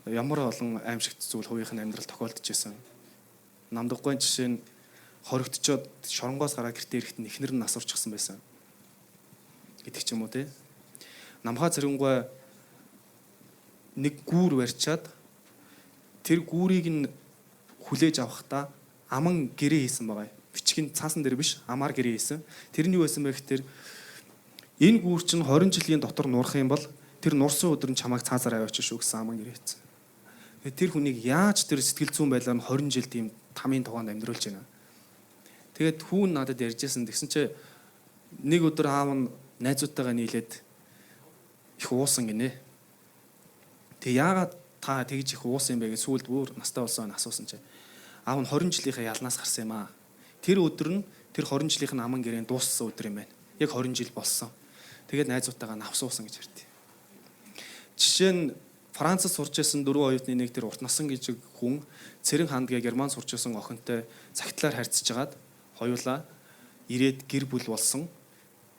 ямар олон аимшигт зүйл хувийнх нь амьдрал тохиолдож байсан. Намдаггүй жишээ нь хоригдчоод шоронгоос гараад гэртээ ирэхэд нь эхнэр нь нас урчихсан байсан гэдэг ч юм уу те. Намхаа цэрэнгуй нэг гүүр барьчаад тэр гүүрийг нь хүлээж авахдаа аман гэрээ хийсэн байгаа. Бичгийн цаасан дээр биш, амаар гэрээ хийсэн. Тэр нь юу байсан бэ гэхээр энэ гүүр чинь 20 жилийн дотор нурах юм бол тэр нурсан өдөр нь чамайг цаазаар аваач шүү гэсэн аман гэрээ хийсэн. Тэр хүнийг яаж тэр сэтгэл зүйн байлаар нь 20 жил тийм тамийн тогоонд амьдруулж байна. Тэгээд хүүн надад ярьжсэн. Тэгсэн чинь нэг өдөр аав нь найзуудтайгаа нийлээд их уусан гинэ. Тэг яагаад та тэгж их уусан юм бэ гэж сүүлд бүр настай болсон асуусан чинь аав нь 20 жилийнхаа ялнаас гарсан юм аа. Тэр өдөр нь тэр 20 жилийнх нь аман гэрээ дууссан өдөр юм байна. Яг 20 жил болсон. Тэгээд найзуудтайгаа навсуусан гэж ярьдیں۔ Жишээ нь Францад сурч байсан 4 оюутны нэг тэр урт насан гэж хүн Цэрэн хандгаа Герман сурч байсан охинтой цагтлаар харьцаж хагаад хоёулаа ирээд гэр бүл болсон.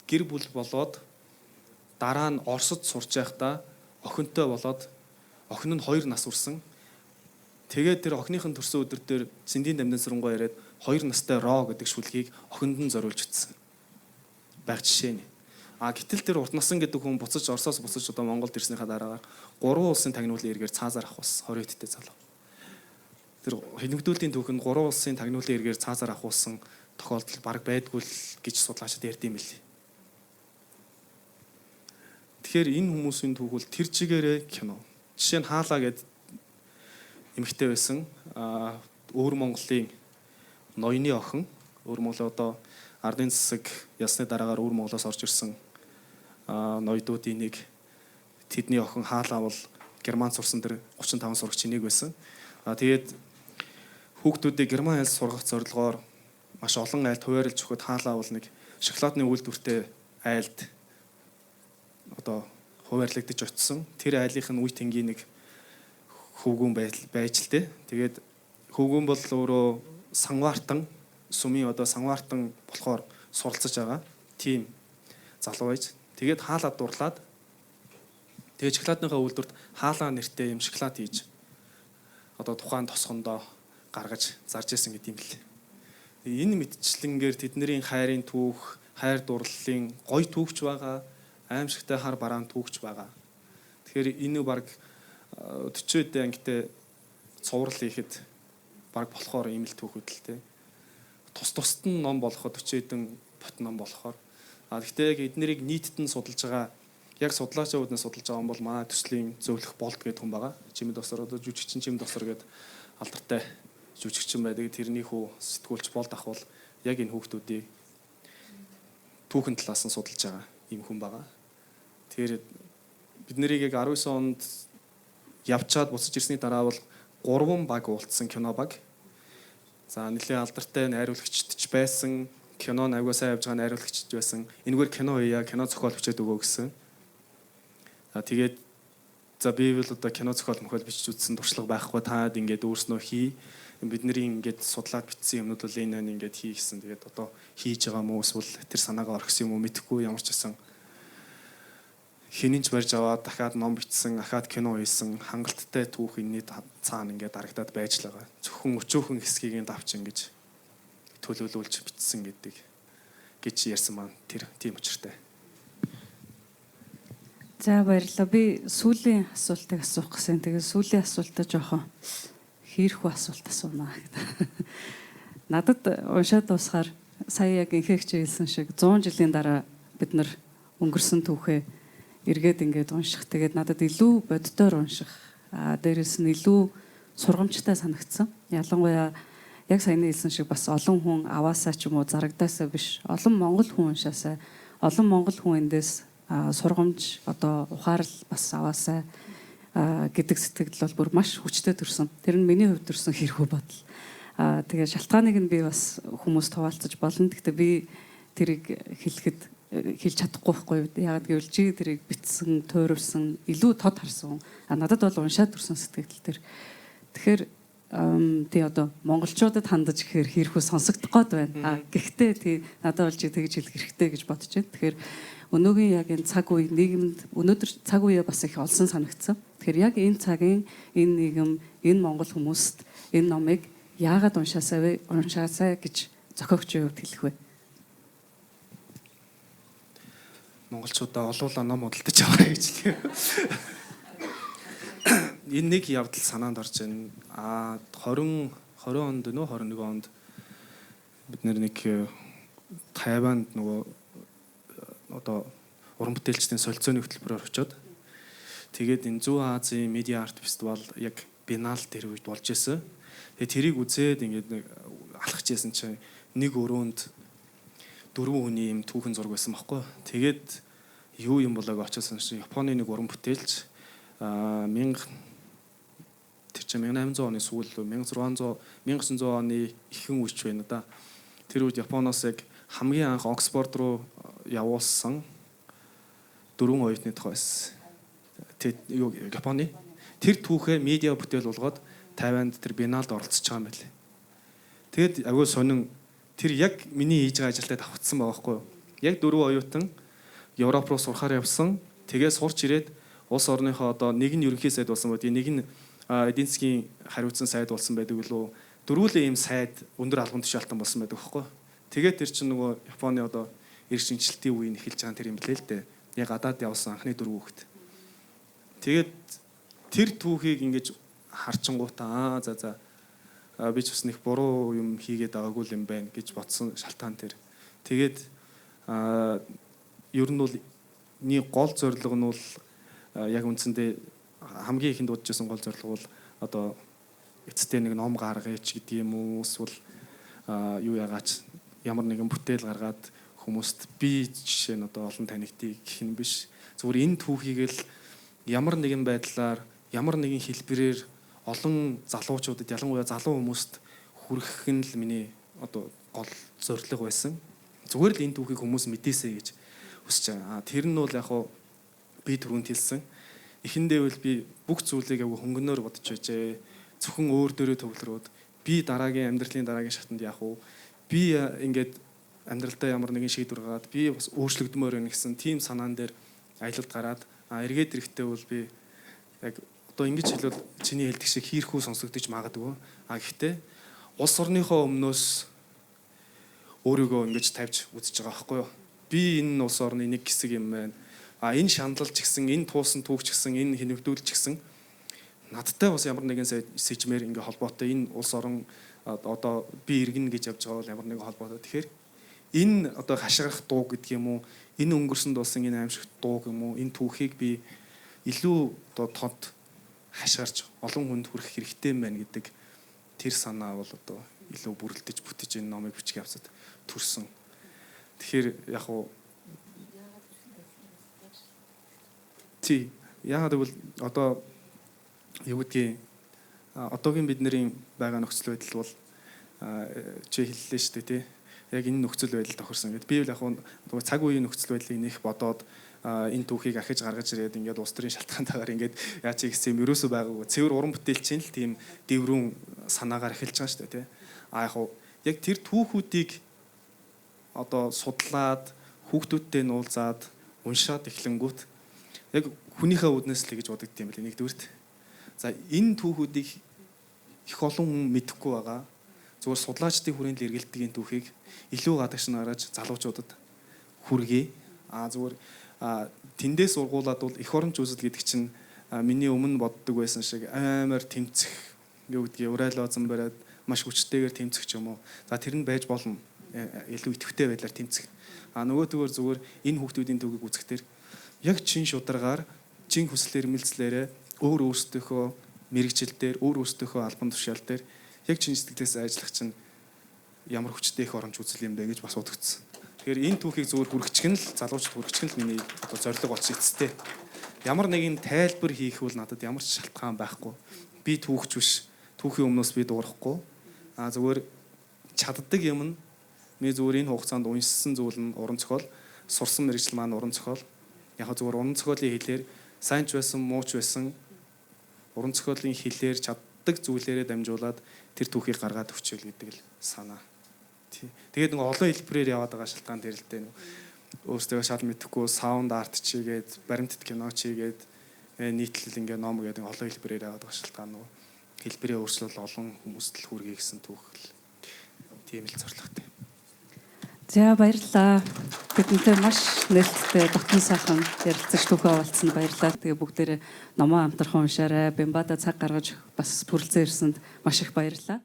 Гэр бүл болоод дараа нь Оросд сурч байхдаа охинтой болоод охин нь 2 нас хүрсэн. Тэгээд тэр охиныхын төрсөн өдөр дээр Цэндийн дамдын сүрэнгуй яриад 2 настай Ро гэдэг шүлгийг охинд нь зориулж утсан. Баг жишээ нь. Гэтэл тэр урт насан гэдэг хүн буцаж Оросоос буцаж одоо Монголд ирснийхаа дараагаар 3 улсын тагнуулын эргээр цаазаар авахулсан 20 дэдтэй залуу. Тэр хилмигдүүлтийн түүхэнд 3 улсын тагнуулын эргээр цаазаар авахулсан тохиолдол баг байдгүй л гэж судлаачид ярьд юм билий. Тэгэхээр энэ хүмүүсийн түүхэл тэр чигээрээ кино. Жишээ нь Хаалаа гэдэг эмэгтэй байсан. Өвөр Монголын ноёны охин. Өвөр Монголын одоо ардын засаг ясны дараагаар өвөр Монголоос орж ирсэн ноёдуудын нэг тэдний охин Хаалаа бол Герман сурсан тэр 35 сурагчийн нэг байсан. Тэгээд хүүхдүүдийг Герман айлд сургах зорилгоор маш олон айлд хуваарлж өгөхөд Хаалаа бол нэг шоколадны үйлдвэртэй айлд одоо хуваарлагдаж очсон. Тэр айлынх нь үе тэнгийн нэг хөвгүүн байж л дээ. Тэгээд хөвгүүн бол өөрөө Сангвартан сүмийн одоо Сангвартан болохоор суралцж байгаа. Тийм залуу байж. Тэгээд Хаалаа дурлаад тэгээд шоколадныхаа үйлдвэрт Хаалаа нэртэй юм шоколад хийж одоо тухайн тосгондоо гаргаж зарж исэн гэдэг юм бэл. Энэ мэдчлэнгээр тэдний хайрын түүх, хайр дурлалын гоё түүхч байгаа, аимшигтай хар бараан түүхч байгаа. Тэгэхээр энэ баг 40 эд ангитай цуврал хийхэд баг болохоор ийм л түүхүүд л дээ. Тус нь ном болоход 40 эдэн бот ном болохоор. Гэхдээ яг эднэрийг нийтэд нь судалж байгаа яг судлаачаа үүднээ судалж байгаа юм бол манай төслийн зөвлөх болт гэдэг хүн байгаа. Чимэд досор одоо жүжигчин Чимэд досор гэдэг алдартай жүжигчин байдаг. Тэрний хүү сэтгүүлч болт ах бол яг энэ хүүхдүүдийг түүхэн талаас нь судалж байгаа ийм хүн байгаа. Тэгэхээр бид нарыг яг 19 онд явчаад буцаж ирсний дараа бол 3 баг уулцсан кино баг. За нэлээд алдартай найруулагчд ч байсан, кино аягүй сайн явж байгаа найруулагчд байсан. Энэгээр кино хийя, кино зохиол бичээд өгөө гэсэн. Тэгээд за би бол одоо кино зохиол мөхөл бичиж үзсэн туршлага байхгүй таад ингээд өөрснөө хий. Бидний ингээд судлаад бичсэн юмнууд бол энэ ингээд хий гэсэн. Тэгээд одоо хийж байгаа мó эсвэл тэр санаагаа орхисон юм уу мэдэхгүй ямар ч байсан. Хинэнч барьж аваад дахиад ном бичсэн, дахиад кино хийсэн хангалттай түүх энэний цаана ингээд харагдаад байж л байгаа. Зөвхөн өчөөхөн хэсгийг давч ингэж төлөөлүүлж бичсэн гэдэг гэж ярьсан маань тэр тийм учиртай. За баярлалаа. Би сүүлийн асуултыг асуух гэсэн. Тэгээд сүүлийн асуултаа жоохон хийрхүү асуулт асуунаа гэдэг. Надад уншаад дуусахаар сая яг инхэгч хэлсэн шиг 100 жилийн дараа бид нар өнгөрсөн түүхээ эргээд ингээд унших. Тэгээд надад илүү боддоор унших. Дээрээс нь илүү сургамжтай санагдсан. Ялангуяа яг саяны хэлсэн шиг бас олон хүн аваасаа ч юм уу зарагдаасаа биш. Олон монгол хүн уншаасаа, олон монгол хүн эндээс сургамж одоо ухаарл бас аваасаа гэдэг сэтгэл бол бүр маш хүчтэй төрсөн. Тэр нь миний хувьд төрсөн хэрхүү бодол. Тэгээ шалтгааныг нь би бас хүмүүст хуваалцаж болно. Гэхдээ би тэрийг хэлж чадахгүй байхгүй. Яагаад гэвэл чи тэрийг битсэн, тойруулсан, илүү тод харсан. Надад бол уншаад төрсөн сэтгэл төр. Тэгэхээр тий одоо монголчуудад хандаж гэхээр хэрхүү сонсогдох гээд байна. Гэхдээ тий надад бол чи тэгж хэлэх хэрэгтэй гэж бодож байна. Тэгэхээр өнөөгийн яг энэ цаг үе нийгэмд өнөөдөр цаг үеэ бас их олсон санагдсан. Тэгэхээр яг энэ цагийн энэ нийгэм, энэ монгол хүмүүст энэ номыг яагаад уншаасаа гэж зохиогчийн хувьд хэлэх вэ? Монголчуудаа олуулаа ном худалдаж аваарай гэж хэлээ. Энэ нэг явдал санаанд орж байна. 20 онд нөө 21 онд бид нэг Тайванд нөгөө одоо уран бүтээлчдийн солилцооны хөтөлбөрөөр очиод тэгээд энэ Зүүн Азийн медиа арт фестивал яг Бинал тэр үед болж исэн. Тэгээд тэрийг үзээд ингээд нэг алхаж исэн чинь нэг өрөөнд 4 хүний юм түүхэн зураг байсан байхгүй. Тэгээд юу юм болоог очиосон чинь Японы нэг уран бүтээлч 1800 оны сүүл 1900 оны ихэнх үеч байна да. Тэр үед Японоос яг хамгийн анх Оксфорд руу явуулсан 4 оюутны тухай байсан. Японы тэр түүхээ медиа бүтээл болгоод Тайванд тэр Биналд оролцож байгаа юм байна. Тэгэд агуу сонин тэр яг миний хийж байгаа ажилдаа давхцсан байгаа байхгүй юу? Яг 4 оюутан Европ руу сурахаар явсан. Тэгээ сурч ирээд улс орныхоо одоо нэг нь ерөнхий сайд болсон байдаг, нэг нь эдийн засгийн хариуцсан сайд болсон байдаг лөө. Дөрвөлээ ийм сайд өндөр албан тушаалтан болсон байдаг байхгүй юу? Тэгээд тэр чинь нөгөө Японы одоо эрх шинжилтийн үеийг эхэлж байгаа тэр юм блэ л дээ. Яг гадаад явсан анхны 4 хүүхэд. Тэгээд тэр түүхийг ингэж харчингуудаа за би ч бас нэг буруу юм хийгээд байгаагүй юм байна гэж бодсон шалтгаан тэр. Тэгээд ер нь бол гол зорилго нь бол яг үндсэндээ хамгийн ихэнд дуудаж байсан гол зорилго бол одоо эцэстээ нэг ном гаргаж гэдэг юм уу эсвэл юу ягаач ямар нэгэн бүтээл гаргаад хүмүүст би жишээ нь одоо олон танигдгийг гэх юм биш. Зүгээр энэ түүхийг л ямар нэгэн байдлаар ямар нэгэн хэлбэрээр олон залуучуудад ялангуяа залуу хүмүүст хүргэх нь л миний одоо гол зорилго байсан. Зүгээр л энэ түүхийг хүмүүс мэдээсэй гэж хүсэж байгаа. Тэр нь бол яг хуу би түрүүнд хэлсэн. Эхэндээ бол би бүх зүйлийг яг хөнгөнөөр бодож байжээ. Зөвхөн өөр дөрөө төвлөрөөд би дараагийн амьдралын дараагийн шатанд яах вэ? Би ингээд амьдралдаа ямар нэгэн шийдвэр гаргаад би бас өөрчлөгдмөр байна гэсэн тийм санаан дээр аялалд гараад эргээд ирэхдээ бол би яг одоо ингэж хэлвэл чиний хэлдэг шиг хийрхүү сонсогдож магадгүй. Гэхдээ улс орныхоо өмнөөс өөрийгөө ингэж тавьж үзэж байгаа байхгүй юу? Би энэ улс орны нэг хэсэг юм байна. Энэ шаналл ч гэсэн, энэ туусан түүх ч гэсэн, энэ хинэгдүүл ч гэсэн надтай бас ямар нэгэн сэжмээр ингээ холбоотой энэ улс орон одоо би иргэн гэж явж байгаа бол ямар нэгэн холбоотой. Тэгэхээр энэ одоо хашгирах дуу гэдэг юм уу? Энэ өнгөрсөнд болсон энэ аимшигт дуу юм уу? Энэ түүхийг би илүү одоо тод хашгирч олон хүнд хүргэх хэрэгтэй юм байна гэдэг тэр санаа бол одоо илүү бүрэлдэж бүтэж энэ номыг бичих явцад төрсөн. Тэгэхээр яг уу яагаад гэвэл одоо юу гэдгийг одоогийн бидний байгаа нөхцөл байдал бол чи хэллээ шүү дээ тий. Яг энэ нөхцөл байдал тохирсон гэдэг. Би бол яг уу цаг үеийн нөхцөл байдлыг нэх бодоод энэ түүхийг ахиж гаргаж ирээд ингээд улс төрийн шалтгаантайгаар ингээд яа чи гэсэн юм ерөөсөө байгаагүй. Цэвэр уран бүтээлчин л тийм дэврүүн санаагаар эхэлж байгаа шүү дээ тий. Яг уу яг тэр түүхүүдийг одоо судлаад хүүхдүүдтэй нуулзаад уншаад эхлэнгүүт яг хүнийхээ үднэс л гэж бодогдсон юм байна нэгдүгürt. За энэ түүхүүдийг их олон хүн мэдэхгүй байгаа. Зүгээр судлаачдын хүрээнд л эргэлдэг энэ түүхийг илүү гадагш нараад залуучуудад хүргэе. Зүгээр тэндээс ургуулад бол эх оронч үзэл гэдэг чинь миний өмнө боддог байсан шиг амар тэмцэх юу гэдгийг урайлаазан бариад маш хүчтэйгээр тэмцэх ч юм уу. За тэр нь байж болно. Илүү идэвхтэй байдлаар тэмцэх. Нөгөөдгөөр зүгээр энэ хүүхдүүдийн түүхийг үзэхдээ яг чин шударгаар чин хүслээр мэлцлээрээ өөр өөрсдийнхөө мэрэгчлэлээр өөр өөрсдийнхөө албан тушаал дээр яг чин сэтгэлээс ажиллах чинь ямар хүчтэй их оромж үзэл юм бэ гэж бас бодогдсон. Тэгэхээр энэ түүхийг зүгээр хүргэчих нь л залуучд хүргэчих нь л миний одоо зорилго болж эцэстээ. Ямар нэгэн тайлбар хийх бол надад ямар ч шалтгаан байхгүй. Би түүхч биш. Түүхийн өмнөөс би дуурахгүй. Зүгээр чаддаг юм нь ми зүгээр энэ хугацаанд уншсан зүйл нь уран зохиол, сурсан мэргэжил маань уран зохиол. Яг зүгээр уран зохиолын хэлээр сайн ч байсан, муу ч байсан уран зохиолын хэлээр чаддаг зүйлээрээ дамжуулаад тэр түүхийг гаргаад өгчөөл гэдэг л санаа. Тэгээд нэг олон хэлбэрээр яваад байгаа шалтгаан дээр л дээ. өөрсдөө шал мэдэхгүй саунд арт чигээд баримтат кино чигээд нийтлэл ингээ ном гэдэг олон хэлбэрээр яваад байгаа шалтгаан нөгөө хэлбэрээ өөрчлөл олон хүмүүст л хүргэе гэсэн түүхэл тийм л зорилготой. За баярлалаа. Бидэнтэй маш нээлттэй дотн сайхан ярилцаж түүхээ овалцсанд баярлалаа. Тэгээ бүгдээрээ номоо хамтран уншаарай. Бямбада цаг гаргаж бас хүрэлцэн ирсэнд маш их баярлалаа.